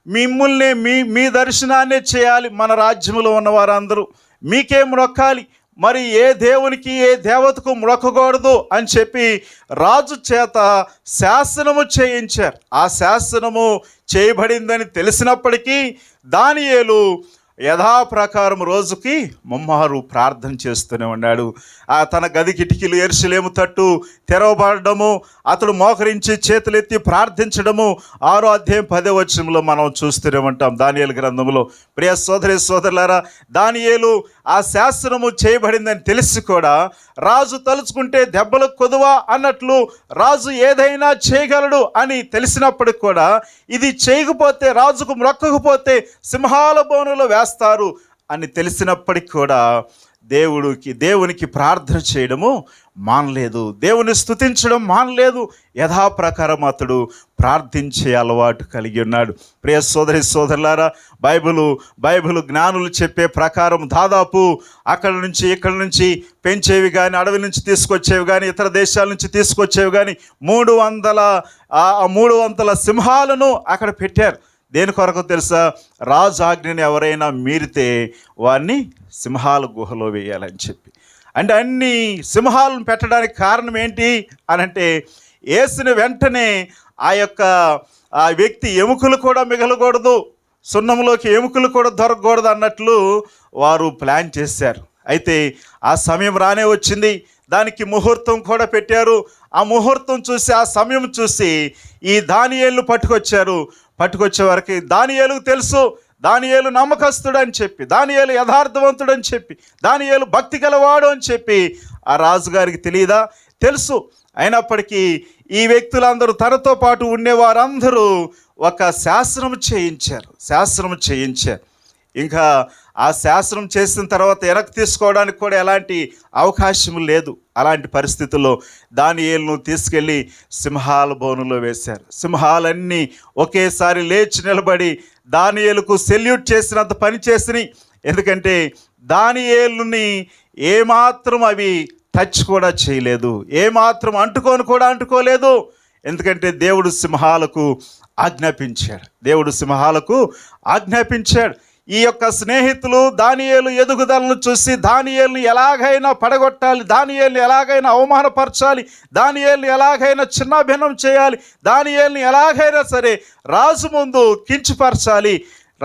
మిమ్మల్ని మీ దర్శనాన్నే చేయాలి మన రాజ్యంలో ఉన్న వారందరూ, మీకే మొక్కాలి, మరి ఏ దేవునికి ఏ దేవతకు మొక్కకూడదు అని చెప్పి రాజు చేత శాసనము చేయించారు. ఆ శాసనము చేయబడిందని తెలిసినప్పటికీ దానియేలు యథాప్రకారం రోజుకి ముమ్మారు ప్రార్థన చేస్తూనే ఉన్నాడు. తన గది కిటికీలు యెరూషలేము తట్టు తెరవబడము, అతడు మోకరించి చేతులెత్తి ప్రార్థించడము 6వ అధ్యాయం 10వ వచనంలో మనం చూస్తూనే ఉంటాం దానియేలు గ్రంథంలో. ప్రియ సోదరి సోదరులారా, దానియేలు ఆ శాసనము చేయబడిందని తెలిసి కూడా రాజు తలుచుకుంటే దెబ్బలు కొదువా అన్నట్లు రాజు ఏదైనా చేయగలడు అని తెలిసినప్పటికి కూడా ఇది చేయకపోతే, రాజుకు మొక్కకపోతే సింహాల బోనులో వేస్తారు అని తెలిసినప్పటికి కూడా దేవునికి ప్రార్థన చేయడము మానలేదు, దేవుని స్తుతించడం మానలేదు. యథాప్రకారం అతడు ప్రార్థించే అలవాటు కలిగి ఉన్నాడు. ప్రియ సోదరి సోదరులారా, బైబిలు జ్ఞానులు చెప్పే ప్రకారం దాదాపు అక్కడి నుంచి ఇక్కడి నుంచి పెంచేవి కానీ, అడవి నుంచి తీసుకొచ్చేవి కానీ, ఇతర దేశాల నుంచి తీసుకొచ్చేవి కానీ 300 సింహాలను అక్కడ పెట్టారు. దేని కొరకు తెలుసా? రాజు ఆజ్ఞని ఎవరైనా మీరితే వారిని సింహాల గుహలో వేయాలని చెప్పి. అంటే అన్ని సింహాలను పెట్టడానికి కారణం ఏంటి అనంటే, యేసుని వెంటనే ఆ వ్యక్తి ఎముకలు కూడా మిగలకూడదు, సున్నంలోకి ఎముకలు కూడా దొరకకూడదు అన్నట్లు వారు ప్లాన్ చేశారు. అయితే ఆ సమయం రానే వచ్చింది. దానికి ముహూర్తం కూడా పెట్టారు. ఆ ముహూర్తం చూసి, ఆ సమయం చూసి ఈ దానియేలును పట్టుకొచ్చే వరకు దానియేలుకు తెలుసు, దానియేలు నమ్మకస్తుడు అని చెప్పి, దానియేలు యథార్థవంతుడు అని చెప్పి, దానియేలు భక్తి గలవాడు అని చెప్పి ఆ రాజుగారికి తెలియదా? తెలుసు. అయినప్పటికీ ఈ వ్యక్తులందరూ, తనతో పాటు ఉండేవారందరూ ఒక శాసనం చేయించారు. ఇంకా ఆ శాసనం చేసిన తర్వాత వెనక్కి తీసుకోవడానికి కూడా ఎలాంటి అవకాశం లేదు. అలాంటి పరిస్థితుల్లో దానియేలును తీసుకెళ్ళి సింహాల బోనులో వేశారు. సింహాలన్నీ ఒకేసారి లేచి నిలబడి దానియేలుకు సెల్యూట్ చేసినంత పని చేసినాయి. ఎందుకంటే దానియేలుని ఏమాత్రం అవి టచ్ కూడా చేయలేదు, ఏమాత్రం అంటుకోలేదు. ఎందుకంటే దేవుడు సింహాలకు ఆజ్ఞాపించాడు. ఈ యొక్క స్నేహితులు దానియేలు ఎదుగుదలను చూసి దానియేలుని ఎలాగైనా పడగొట్టాలి, దానియేలుని ఎలాగైనా అవమానపరచాలి, దానియేలుని ఎలాగైనా చిన్నాభిన్నం చేయాలి, దానియేలుని ఎలాగైనా సరే రాజు ముందు కించపరచాలి,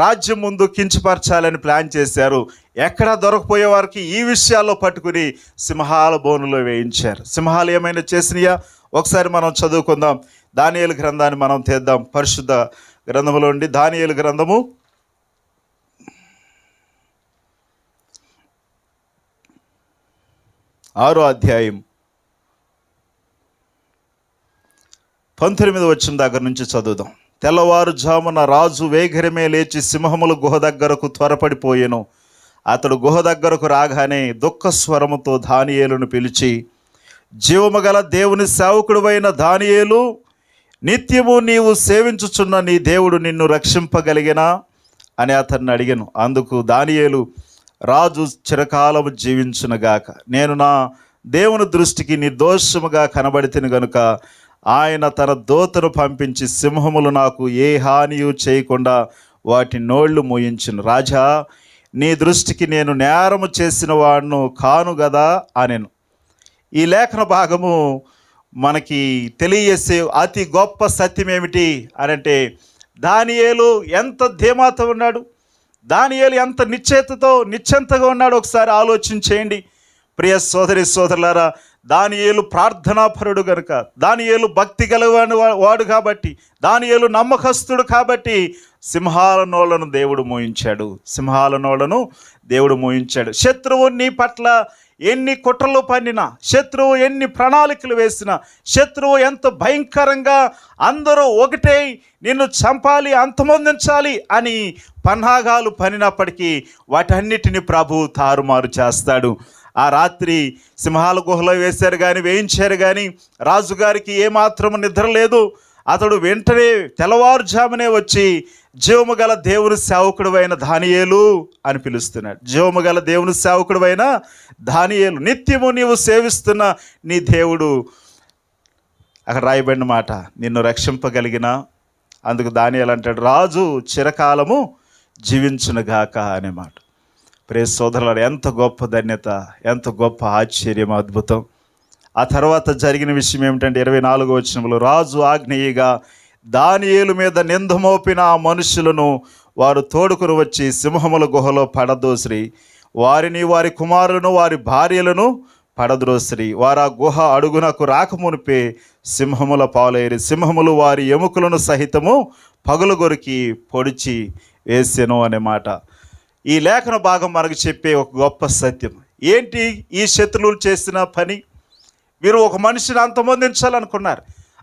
రాజ్యం ముందు కించపరచాలని ప్లాన్ చేశారు. ఎక్కడ దొరకపోయే వారికి ఈ విషయాల్లో పట్టుకుని సింహాల బోనులో వేయించారు. సింహాలు ఏమైనా చేసినాయా? ఒకసారి మనం చదువుకుందాం. దానియేలు గ్రంథాన్ని మనం తీద్దాం. పరిశుద్ధ గ్రంథములో ఉండి దానియేలు గ్రంథము 6వ అధ్యాయం 19వ వచనం దగ్గర నుంచి చదువుదాం. తెల్లవారుజామున రాజు వేగరమే లేచి సింహముల గుహ దగ్గరకు త్వరపడిపోయెను. అతడు గుహ దగ్గరకు రాగానే దుఃఖ స్వరముతో దానియేలును పిలిచి, జీవము గల దేవుని సేవకుడువైన దానియేలు, నిత్యము నీవు సేవించుచున్న నీ దేవుడు నిన్ను రక్షింపగలిగినా అని అతన్ని అడిగాను. అందుకు దానియేలు, రాజు చిరకాలము జీవించునుగాక, నేను నా దేవుని దృష్టికి నిర్దోషముగా కనబడితిని గనుక ఆయన తన దూతను పంపించి సింహములు నాకు ఏ హానియు చేయకుండా వాటి నోళ్లు మూయించును. రాజా, నీ దృష్టికి నేను నేరము చేసిన వాడును కాను గదా అనెను. ఈ లేఖన భాగము మనకి తెలియజేసే అతి గొప్ప సత్యం ఏమిటి అనంటే, దానియేలు ఎంత ధీమాతో ఉన్నాడు, దానియేలు ఎంత నిశ్చంతగా ఉన్నాడు ఒకసారి ఆలోచన చేయండి. ప్రియ సోదరి సోదరులారా, దానియేలు ప్రార్థనాపరుడు గనుక, దానియేలు భక్తి గలవాడు వాడు కాబట్టి, దానియేలు నమ్మకస్తుడు కాబట్టి సింహాల నోళ్లను దేవుడు మోయించాడు. శత్రువు నీ పట్ల ఎన్ని కుట్రలు పన్నినా, శత్రువు ఎన్ని ప్రణాళికలు వేసినా, శత్రువు ఎంత భయంకరంగా అందరూ ఒకటే నిన్ను చంపాలి, అంతమొందించాలి అని పన్నాగాలు పన్నినప్పటికీ వాటన్నిటిని ప్రభువు తారుమారు చేస్తాడు. ఆ రాత్రి సింహాల గుహలో వేశారు కానీ, వేయించారు కానీ రాజుగారికి ఏమాత్రం నిద్ర లేదు. అతడు వెంటనే తెల్లవారుజామునే వచ్చి జీవము గల దేవుని సేవకుడు అయిన దానియేలు అని పిలుస్తున్నాడు. జీవము గల దేవుని సేవకుడు అయిన దానియేలు, నిత్యము నీవు సేవిస్తున్న నీ దేవుడు. అక్కడ రాయబడిన మాట, నిన్ను రక్షింపగలిగిన, అందుకు దానియేలు అంటాడు, రాజు చిరకాలము జీవించునుగాక అనే మాట. ప్రియ సోదరులారా, ఎంత గొప్ప ధన్యత, ఎంత గొప్ప ఆశ్చర్యం, అద్భుతం. ఆ తర్వాత జరిగిన విషయం ఏమిటంటే 24వ వచనంలో, రాజు ఆజ్ఞేయగా దానియేలు మీద నింద మోపిన ఆ మనుషులను వారు తోడుకుని వచ్చి సింహముల గుహలో పడదోసిరి. వారిని, వారి కుమారులను, వారి భార్యలను పడద్రోసిరి. వారు ఆ గుహ అడుగునకు రాకమునిపే సింహముల పాలైరి. సింహములు వారి ఎముకలను సహితము పగులుగొరికి పొడిచి వేసెను అనే మాట. ఈ లేఖన భాగం మనకు చెప్పే ఒక గొప్ప సత్యం ఏంటి? ఈ శత్రువులు చేసిన పని, వీరు ఒక మనిషిని అంతమొందించాలనుకున్నారు.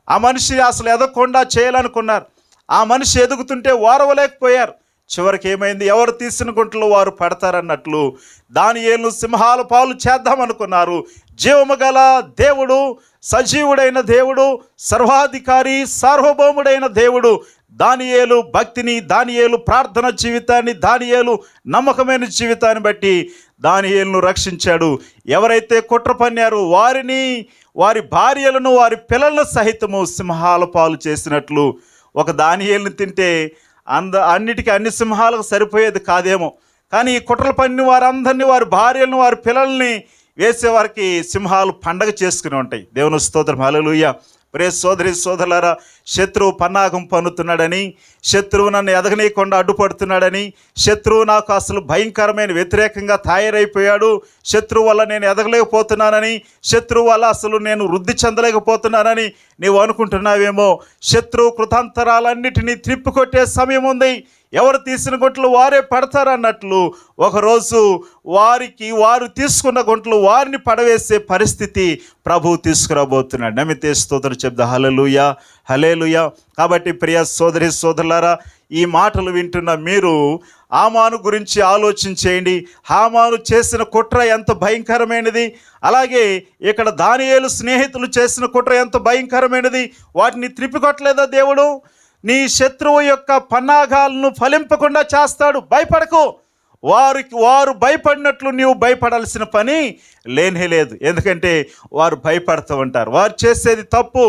ఆ మనిషి అసలు ఎదగకుండా చేయాలనుకున్నారు. ఆ మనిషి ఎదుగుతుంటే ఓరవలేకపోయారు. చివరికి ఏమైంది? ఎవరు తీసిన గుంటలు వారు పడతారన్నట్లు దానియేలును సింహాల పాలు చేద్దామనుకున్నారు. జీవము గల దేవుడు, సజీవుడైన దేవుడు, సర్వాధికారి, సార్వభౌముడైన దేవుడు దానియేలు భక్తిని, దానియేలు ప్రార్థన జీవితాన్ని, దానియేలు నమ్మకమైన జీవితాన్ని బట్టి దానియేలును రక్షించాడు. ఎవరైతే కుట్ర పన్నారో వారిని, వారి భార్యలను, వారి పిల్లలను సహితము సింహాల పాలు చేసినట్లు ఒక దానియేలుని తింటే అన్నిటికీ అన్ని సింహాలకు సరిపోయేది కాదేమో, కానీ ఈ కుట్రలు పన్ని వారందరినీ, వారి భార్యలను, వారి పిల్లల్ని వేసేవారికి సింహాలు పండగ చేసుకుని ఉంటాయి. దేవుని స్తోత్రం, హల్లెలూయా. ప్రియ సోదరి సోదరులారా, శత్రువు పన్నాగం పన్నుతున్నాడని, శత్రువు నన్ను ఎదగనీయకుండా అడ్డుపడుతున్నాడని, శత్రువు నాకు అసలు భయంకరమైన వ్యతిరేకంగా తయారైపోయాడు, శత్రువు వల్ల నేను ఎదగలేకపోతున్నానని, శత్రువు వల్ల అసలు నేను వృద్ధి చెందలేకపోతున్నానని నీవు అనుకుంటున్నావేమో. శత్రువు కృతాంతరాలన్నిటినీ త్రిప్పికొట్టే సమయం ఉంది. ఎవరు తీసిన గుంటలు వారే పడతారన్నట్లు ఒకరోజు వారు తీసుకున్న గుంటలు వారిని పడవేసే పరిస్థితి ప్రభువు తీసుకురాబోతున్నాడు. నమ్మితే స్తోత్రం చెప్దా. హల్లెలూయా, హల్లెలూయా. కాబట్టి ప్రియ సోదరి సోదరులారా, ఈ మాటలు వింటున్న మీరు హామాను గురించి ఆలోచించేయండి. హామాను చేసిన కుట్ర ఎంత భయంకరమైనది, అలాగే ఇక్కడ దానియేలు స్నేహితులు చేసిన కుట్ర ఎంత భయంకరమైనది. వాటిని త్రిప్పికొట్టలేదా దేవుడు? నీ శత్రువు యొక్క పన్నాగాలను ఫలింపకుండా చేస్తాడు. భయపడకు. వారు భయపడినట్లు నీవు భయపడాల్సిన పని లేనే లేదు. ఎందుకంటే వారు భయపడుతూ ఉంటారు. వారు చేసేది తప్పు,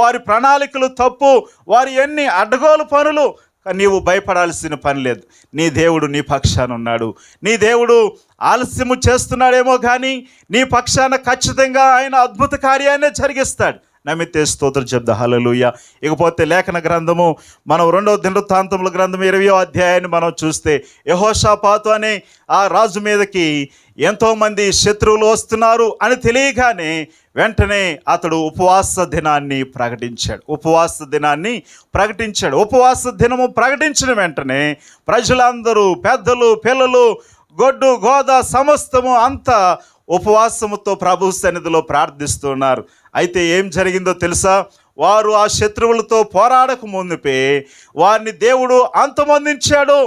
వారి ప్రణాళికలు తప్పు, వారి ఎన్ని అడ్డగోలు పనులు. నీవు భయపడాల్సిన పని లేదు. నీ దేవుడు నీ పక్షాన ఉన్నాడు. నీ దేవుడు ఆలస్యము చేస్తున్నాడేమో కానీ నీ పక్షాన ఖచ్చితంగా ఆయన అద్భుత కార్యాన్ని జరిగిస్తాడు. నమ్మితే స్తోత్రం చెప్దా. హల్లెలూయా. ఇకపోతే లేఖన గ్రంథము మనం 2వ దినవృత్తాంతముల గ్రంథం 20వ అధ్యాయాన్ని మనం చూస్తే, యెహోషాపాతు అనే ఆ రాజు మీదకి ఎంతోమంది శత్రువులు వస్తున్నారు అని తెలియగానే వెంటనే అతడు ఉపవాస దినాన్ని ప్రకటించాడు. ఉపవాస దినము ప్రకటించిన వెంటనే ప్రజలందరూ, పెద్దలు, పిల్లలు, గొడ్డు గోద సమస్తము అంతా ఉపవాసముతో ప్రభు సన్నిధిలో ప్రార్థిస్తున్నారు. అయితే ఏం జరిగిందో తెలుసా? వారు ఆ శత్రువులతో పోరాడక ముందుపే వారిని దేవుడు అంతమొందించాడు.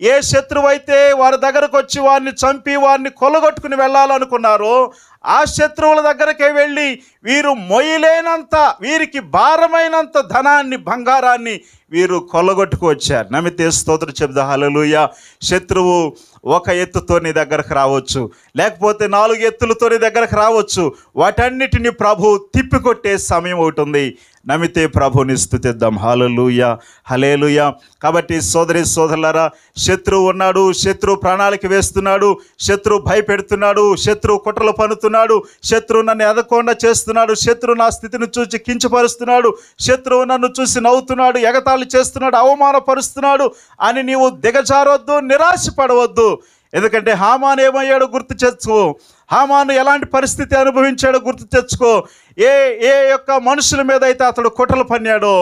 ఏ శత్రువు అయితే వారి దగ్గరకు వచ్చి వారిని చంపి వారిని కొల్లగొట్టుకుని వెళ్ళాలనుకున్నారో ఆ శత్రువుల దగ్గరకే వెళ్ళి వీరు మొయ్యలేనంత, వీరికి భారమైనంత ధనాన్ని, బంగారాన్ని వీరు కొల్లగొట్టుకు వచ్చారు. నమ్మితే స్తోత్రం చెప్దా. హల్లెలూయా. శత్రువు ఒక ఎత్తుతో నీ దగ్గరకు రావచ్చు, లేకపోతే 4 ఎత్తులతో నీ దగ్గరకు రావచ్చు. వాటన్నిటిని ప్రభు తిప్పికొట్టే సమయం ఒకటి ఉంది. నమ్మితే ప్రభుని స్తుతిద్దాం. హల్లెలూయా, హల్లెలూయా. కాబట్టి సోదరి సోదరులారా, శత్రువు ఉన్నాడు, శత్రువు ప్రణాళిక వేస్తున్నాడు, శత్రువు భయపెడుతున్నాడు, శత్రువు కుట్రలు పన్నుతున్నాడు, శత్రువు నన్ను ఎదగకుండా చేస్తున్నాడు, శత్రువు నా స్థితిని చూసి కించపరుస్తున్నాడు, శత్రువు నన్ను చూసి నవ్వుతున్నాడు, ఎగతాళి చేస్తున్నాడు, అవమానపరుస్తున్నాడు అని నీవు దిగజారొద్దు, నిరాశపడవద్దు. ఎందుకంటే హామాను ఏమయ్యాడో గుర్తు తెచ్చుకో. హామాను ఎలాంటి పరిస్థితి అనుభవించాడో గుర్తు తెచ్చుకో. ఏ యొక్క మనుషుల మీద అయితే అతడు కుట్రలు పన్నాడో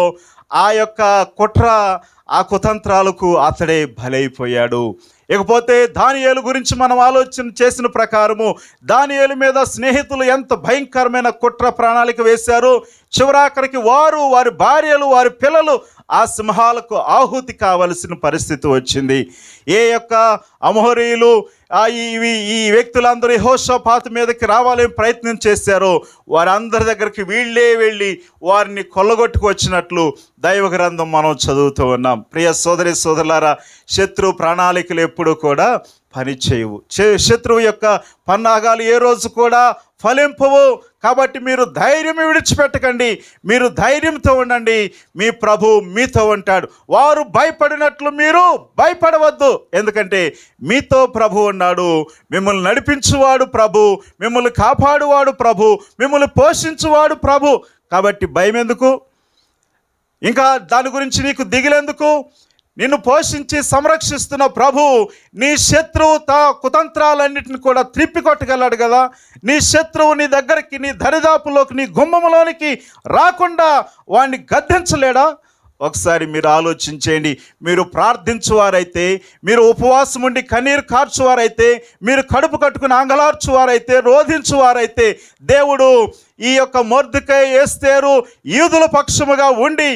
ఆ యొక్క కుట్ర, ఆ కుతంత్రాలకు అతడే బలైపోయాడు. ఇకపోతే దానియేలు గురించి మనం ఆలోచన చేసిన ప్రకారము దానియేలు మీద స్నేహితులు ఎంత భయంకరమైన కుట్ర ప్రణాళిక వేశారు. చివరాఖరికి వారు, వారి భార్యలు, వారి పిల్లలు ఆ సింహాలకు ఆహుతి కావలసిన పరిస్థితి వచ్చింది. ఏ యొక్క అమోరీయులు ఈ వ్యక్తులందరూ యెహోషాపాతు మీదకి రావాలని ప్రయత్నం చేశారో వారందరి దగ్గరికి వీళ్ళే వెళ్ళి వారిని కొల్లగొట్టుకు వచ్చినట్లు దైవ గ్రంథం మనం చదువుతూ ఉన్నాం. ప్రియ సోదరి సోదరులారా, శత్రు ప్రణాళికలు ఎప్పుడూ కూడా పనిచేయవు. శత్రువు యొక్క పన్నాగాలు ఏ రోజు కూడా ఫలింపవు. కాబట్టి మీరు ధైర్యం విడిచిపెట్టకండి, మీరు ధైర్యంతో ఉండండి. మీ ప్రభు మీతో ఉంటాడు. వారు భయపడినట్లు మీరు భయపడవద్దు, ఎందుకంటే మీతో ప్రభు ఉన్నాడు. మిమ్మల్ని నడిపించువాడు ప్రభు, మిమ్మల్ని కాపాడువాడు ప్రభు, మిమ్మల్ని పోషించువాడు ప్రభు. కాబట్టి భయం ఎందుకు? ఇంకా దాని గురించి నీకు దిగులెందుకు? నిన్ను పోషించి సంరక్షిస్తున్న ప్రభు నీ శత్రువు కుతంత్రాలన్నిటిని కూడా త్రిప్పికొట్టగలడు కదా. నీ శత్రువు నీ దగ్గరికి, నీ దరిదాపులోకి, నీ గుమ్మములోనికి రాకుండా వాడిని గద్దించలేడా? ఒకసారి మీరు ఆలోచించేయండి. మీరు ప్రార్థించువారైతే, మీరు ఉపవాసం ఉండి కన్నీరు కార్చువారైతే, మీరు కడుపు కట్టుకుని అంగలార్చువారైతే, రోధించువారైతే, దేవుడు ఈ యొక్క మొర్దెకై, ఎస్తేరు యూదుల పక్షముగా ఉండి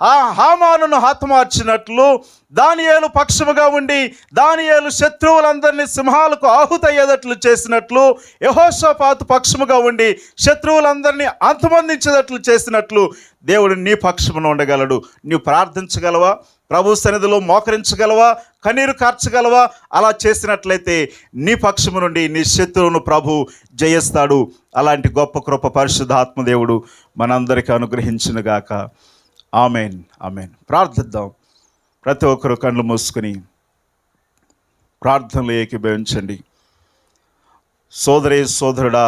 ఆ హామానును హతమార్చినట్లు, దానియేలు పక్షముగా ఉండి దానియేలు శత్రువులందరినీ సింహాలకు ఆహుతయ్యేటట్లు చేసినట్లు, యెహోషాపాతు పక్షముగా ఉండి శత్రువులందరినీ అంతమొందించేటట్లు చేసినట్లు దేవుడు నీ పక్షమున ఉండగలడు. నీవు ప్రార్థించగలవా? ప్రభు సన్నిధిలో మోకరించగలవా? కన్నీరు కార్చగలవా? అలా చేసినట్లయితే నీ పక్షము నుండి నీ శత్రువును ప్రభు జయిస్తాడు. అలాంటి గొప్ప కృప పరిశుద్ధాత్మ దేవుడు మనందరికీ అనుగ్రహించునుగాక. Amen, amen. ప్రార్థిద్దాం. ప్రతి ఒక్కరు కళ్ళు మూసుకుని ప్రార్థనలు ఏకీభవించండి. సోదరి సోదరుడా,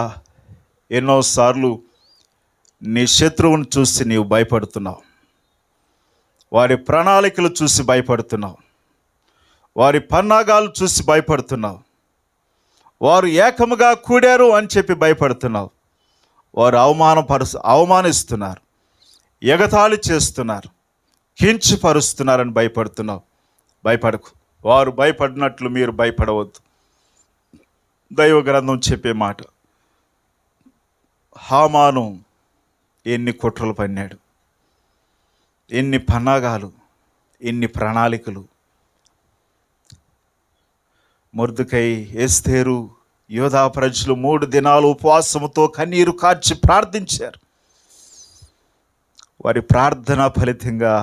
ఎన్నోసార్లు నీ శత్రువును చూసి నీవు భయపడుతున్నావు, వారి ప్రణాళికలు చూసి భయపడుతున్నావు, వారి పన్నాగాలు చూసి భయపడుతున్నావు, వారు ఏకముగా కూడారు అని చెప్పి భయపడుతున్నావు, వారు అవమానిస్తున్నారు, ఎగతాళి చేస్తున్నారు, కించపరుస్తున్నారని భయపడుతున్నావు. భయపడకు. వారు భయపడినట్లు మీరు భయపడవద్దు. దైవ గ్రంథం చెప్పే మాట, హామాను ఎన్ని కుట్రలు పన్నాడు, ఎన్ని పన్నాగాలు, ఎన్ని ప్రణాళికలు. మొర్దెకై, ఎస్తేరు, యోధా ప్రజలు 3 దినాలు ఉపవాసముతో కన్నీరు కార్చి ప్రార్థించారు. వారి ప్రార్థన ఫలితంగా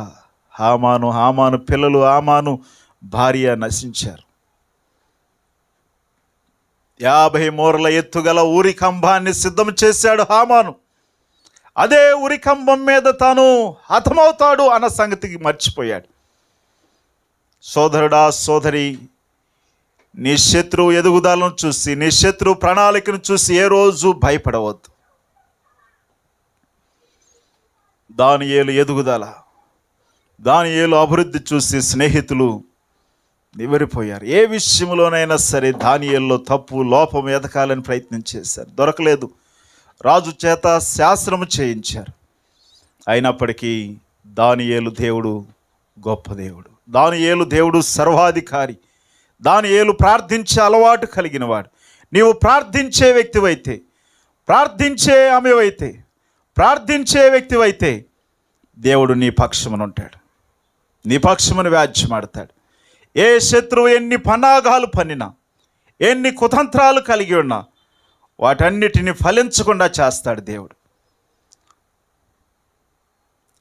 హామాను పిల్లలు, హామాను భార్య నశించారు. 50 మూరల ఎత్తుగల ఊరికంబాన్ని సిద్ధం చేశాడు హామాను. అదే ఉరికంబం మీద తాను హతమవుతాడు అన్న సంగతికి మర్చిపోయాడు. సోదరుడా, సోదరి, నీ శత్రువు ఎదుగుదలను చూసి, నీ శత్రువు ప్రణాళికను చూసి ఏ రోజు భయపడవద్దు. దానియేలు ఎదుగుదల, దానియేలు అభివృద్ధి చూసి స్నేహితులు నివరిపోయారు. ఏ విషయంలోనైనా సరే దానియేలులో తప్పు, లోపం ఎదకాలని ప్రయత్నం చేశారు, దొరకలేదు. రాజు చేత శాసనము చేయించారు. అయినప్పటికీ దానియేలు దేవుడు గొప్ప దేవుడు. దానియేలు దేవుడు సర్వాధికారి. దానియేలు ప్రార్థించే అలవాటు కలిగినవాడు. నీవు ప్రార్థించే వ్యక్తివైతే, ప్రార్థించే ఆమెవైతే, ప్రార్థించే వ్యక్తివైతే దేవుడు నీ పక్షమున ఉంటాడు, నీ పక్షమును వ్యాజ్యమాడతాడు. ఏ శత్రువు ఎన్ని పన్నాగాలు పన్నినా, ఎన్ని కుతంత్రాలు కలిగి ఉన్నా వాటన్నిటిని ఫలించకుండా చేస్తాడు దేవుడు.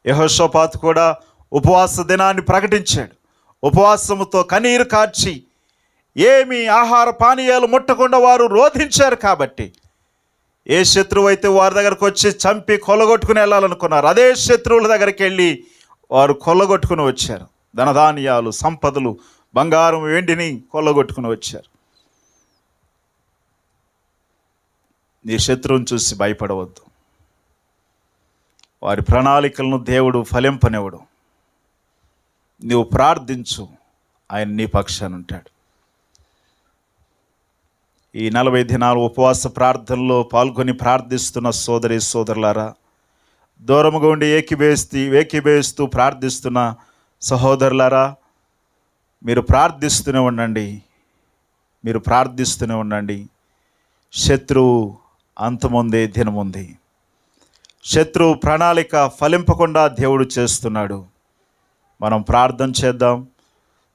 యెహోషాపాతు కూడా ఉపవాస దినాన్ని ప్రకటించాడు. ఉపవాసముతో కన్నీరు కార్చి ఏమి ఆహార పానీయాలు ముట్టకుండా వారు రోధించారు. కాబట్టి ఏ శత్రువు అయితే వారి దగ్గరకు వచ్చి చంపి కొల్లగొట్టుకుని వెళ్ళాలనుకున్నారు, అదే శత్రువుల దగ్గరికి వెళ్ళి వారు కొల్లగొట్టుకుని వచ్చారు. ధనధాన్యాలు, సంపదలు, బంగారం, వెండిని కొల్లగొట్టుకుని వచ్చారు. నీ శత్రువుని చూసి భయపడవద్దు. వారి ప్రణాళికలను దేవుడు ఫలింపనివ్వడు. నువ్వు ప్రార్థించు, ఆయన నీ పక్షాన ఉంటాడు. ఈ 40 దినాలు ఉపవాస ప్రార్థనలో పాల్గొని ప్రార్థిస్తున్న సోదరి సోదరులారా, దూరముగా ఉండి ఏకీభవిస్తూ ప్రార్థిస్తున్న సహోదరులారా, మీరు ప్రార్థిస్తూనే ఉండండి. మీరు ప్రార్థిస్తూనే ఉండండి. శత్రువు అంతముందే దినముంది. శత్రువు ప్రణాళిక ఫలింపకుండా దేవుడు చేస్తున్నాడు. మనం ప్రార్థన చేద్దాం.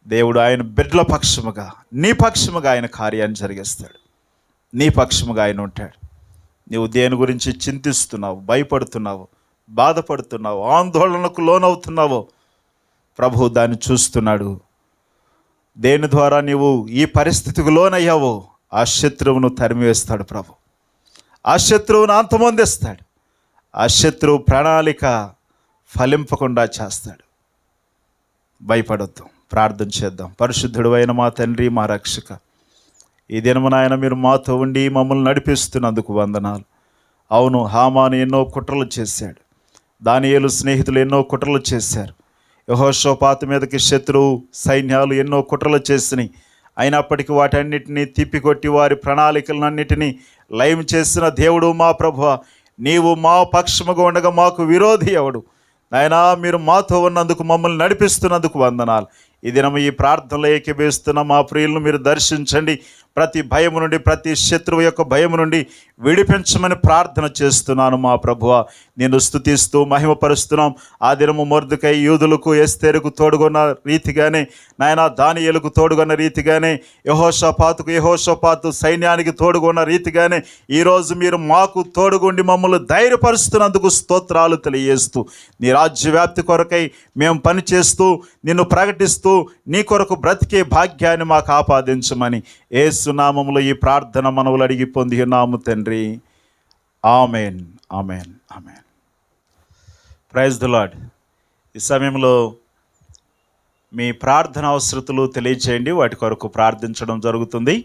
దేవుడు ఆయన బిడ్డల పక్షముగా, నీ పక్షముగా ఆయన కార్యాన్ని జరిగిస్తాడు. నీ పక్షముగా ఆయన ఉంటాడు. నీవు దేని గురించి చింతిస్తున్నావు, భయపడుతున్నావు, బాధపడుతున్నావు, ఆందోళనకు లోనవుతున్నావో ప్రభు దాన్ని చూస్తున్నాడు. దేని ద్వారా నీవు ఈ పరిస్థితికి లోనయ్యావో ఆ శత్రువును తరిమివేస్తాడు ప్రభు. ఆ శత్రువును అంతమొందిస్తాడు. ఆ శత్రువు ప్రణాళిక ఫలింపకుండా చేస్తాడు. భయపడొద్దు. ప్రార్థన చేద్దాం. పరిశుద్ధుడు అయిన మా తండ్రి, మా రక్షక, ఈ దినమున ఆయన మీరు మాతో ఉండి మమ్మల్ని నడిపిస్తున్నందుకు వందనాలు. అవును, హామాను ఎన్నో కుట్రలు చేశాడు. దానియేలు స్నేహితులు ఎన్నో కుట్రలు చేశారు. యెహోషాపాతు మీదకి శత్రువు సైన్యాలు ఎన్నో కుట్రలు చేసినాయి. అయినప్పటికీ వాటన్నిటినీ తిప్పికొట్టి వారి ప్రణాళికలన్నిటినీ లయం చేసిన దేవుడు మా ప్రభువా, నీవు మా పక్షముగా ఉండగా మాకు విరోధి ఎవడు? నాయనా, మీరు మాతో ఉన్నందుకు, మమ్మల్ని నడిపిస్తున్నందుకు వందనాలు. ఈ దినం ఈ ప్రార్థనలో ఏకీభవిస్తున్న మా ప్రియులను మీరు దర్శించండి. ప్రతి భయము నుండి, ప్రతి శత్రువు యొక్క భయము నుండి విడిపించమని ప్రార్థన చేస్తున్నాను మా ప్రభువా. నేను స్తుతిస్తూ మహిమపరుస్తున్నాం. ఆ దినము మొర్దెకై యూదులకు, ఎస్తేరుకు తోడుగొన్న రీతిగానే, నాయనా దానియేలుకు తోడుగొన్న రీతిగానే, యెహోషాపాతు సైన్యానికి తోడుగొన్న రీతిగానే ఈరోజు మీరు మాకు తోడుగుండి మమ్మల్ని ధైర్యపరుస్తున్నందుకు స్తోత్రాలు తెలియజేస్తూ, నీ రాజ్యవ్యాప్తి కొరకై మేము పనిచేస్తూ, నిన్ను ప్రకటిస్తూ, నీ కొరకు బ్రతికే భాగ్యాన్ని మాకు ఆపాదించమని యేసు నామములో ఈ ప్రార్థన మనవులు అడిగి పొంది ఉన్నాము తండ్రి. Amen, amen, amen. Praise the lord. ఈ సమయంలో మీ ప్రార్థన అవసరతలు తెలియచేయండి. వాటి కొరకు ప్రార్థించడం జరుగుతుంది.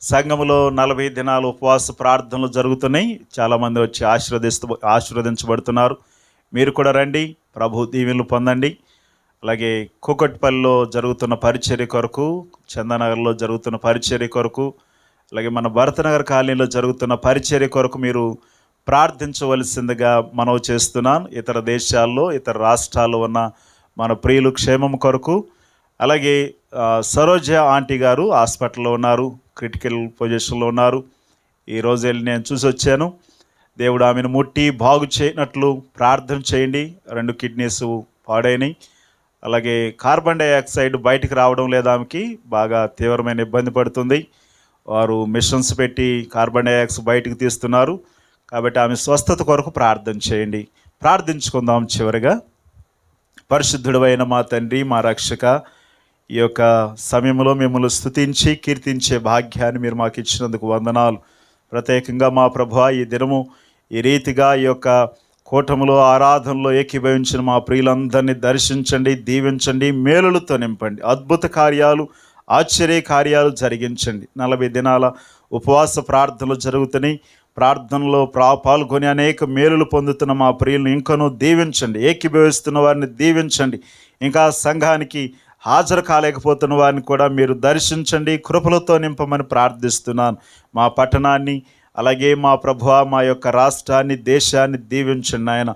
సంఘములో 40 దినాలు ఉపవాస ప్రార్థనలు జరుగుతున్నాయి. చాలామంది వచ్చి ఆశీర్వదించబడుతున్నారు. మీరు కూడా రండి, ప్రభు దీవెనలు పొందండి. అలాగే కూకట్పల్లిలో జరుగుతున్న పరిచర్య కొరకు, చందానగర్లో జరుగుతున్న పరిచర్య కొరకు, అలాగే మన భరతనగర్ కాలనీలో జరుగుతున్న పరిచర్య కొరకు మీరు ప్రార్థించవలసిందిగా మనవి చేస్తున్నాను. ఇతర దేశాల్లో, ఇతర రాష్ట్రాల్లో ఉన్న మన ప్రియులు క్షేమం కొరకు. అలాగే సరోజ ఆంటీ గారు హాస్పిటల్లో ఉన్నారు, క్రిటికల్ పొజిషన్లో ఉన్నారు. ఈరోజు వెళ్ళి నేను చూసి వచ్చాను. దేవుడు ఆమెను ముట్టి బాగు చేయనట్లు ప్రార్థన చేయండి. 2 కిడ్నీస్ పాడైనవి. అలాగే కార్బన్ డైఆక్సైడ్ బయటికి రావడం లేదు. ఆమెకి బాగా తీవ్రమైన ఇబ్బంది పడుతుంది. వారు మిషన్స్ పెట్టి కార్బన్ డైఆక్సైడ్ బయటికి తీస్తున్నారు. కాబట్టి ఆమె స్వస్థత కొరకు ప్రార్థన చేయండి. ప్రార్థించుకుందాం. చివరిగా, పరిశుద్ధుడు అయిన మా తండ్రి, మా రక్షక, ఈ యొక్క సమయంలో మిమ్మల్ని స్తుతించి కీర్తించే భాగ్యాన్ని మీరు మాకు ఇచ్చినందుకు వందనాలు. ప్రత్యేకంగా మా ప్రభువా, ఈ దినము ఈ రీతిగా ఈ యొక్క కూటములో ఆరాధనలో ఏకీభవించిన మా ప్రియులందరినీ దర్శించండి, దీవించండి, మేలులతో నింపండి. అద్భుత కార్యాలు, ఆశ్చర్య కార్యాలు జరిగించండి. 40 దినాల ఉపవాస ప్రార్థనలు జరుగుతున్నాయి. ప్రార్థనలో పాల్గొని అనేక మేలులు పొందుతున్న మా ప్రియులను ఇంకనూ దీవించండి. ఏకీభవిస్తున్న వారిని దీవించండి. ఇంకా సంఘానికి హాజరు కాలేకపోతున్న వారిని కూడా మీరు దర్శించండి, కృపలతో నింపమని ప్రార్థిస్తున్నాను. మా పట్టణాన్ని, అలాగే మా ప్రభువా, మా యొక్క రాష్ట్రాన్ని, దేశాన్ని దీవించండి ఆయన.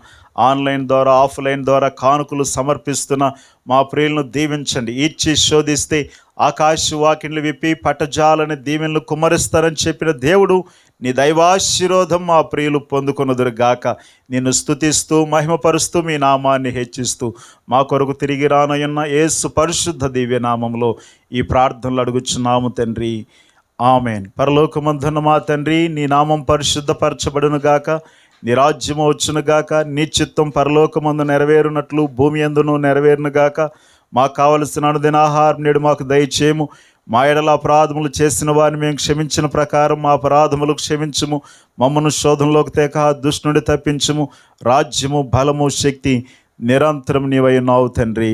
ఆన్లైన్ ద్వారా, ఆఫ్లైన్ ద్వారా కానుకలు సమర్పిస్తున్న మా ప్రియులను దీవించండి. ఇచ్చి శోధిస్తే ఆకాశ వాకిళ్ళు విప్పి పట్టజాలని దీవెనలు కుమ్మరిస్తారని చెప్పిన దేవుడు, నీ దైవాశీర్వాదం మా ప్రియులు పొందుకొనుదురుగాక. నిన్ను స్తుతిస్తూ మహిమపరుస్తూ మీ నామాన్ని హెచ్చిస్తూ మా కొరకు తిరిగి రానయ్యున్న యేసు పరిశుద్ధ దివ్య నామంలో ఈ ప్రార్థనలు అడుగుచున్నాము తండ్రి. ఆమెన్. పరలోకమందున్న మా తండ్రి, నీ నామం పరిశుద్ధపరచబడునుగాక, నీ రాజ్యము వచ్చునుగాక, నీ చిత్తం పరలోకమందు నెరవేరునట్లు భూమి యందును నెరవేరునుగాక. మాకు కావలసిన అనుదినాహారం నేడు మాకు దయచేయము. మా ఎడల అపరాధములు చేసిన వారిని మేము క్షమించిన ప్రకారం మా అపరాధములు క్షమించుము. మమ్మను శోధనలోకి తేక దుష్టుని తప్పించుము. రాజ్యము, బలము, శక్తి నిరంతరం నీవై ఉన్నావు తండ్రి.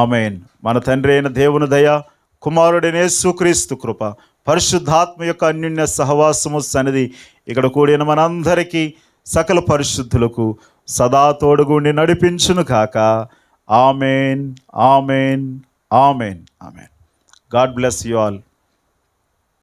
ఆమెన్. మన తండ్రి అయిన దేవుని దయ, కుమారుడైన యేసుక్రీస్తు కృప, పరిశుద్ధాత్మ యొక్క అన్యోన్య సహవాసము సన్నిధి ఇక్కడ కూడిన మనందరికీ, సకల పరిశుద్ధులకు సదా తోడుగుండి నడిపించును కాక. Amen, amen, amen, amen. God bless you all.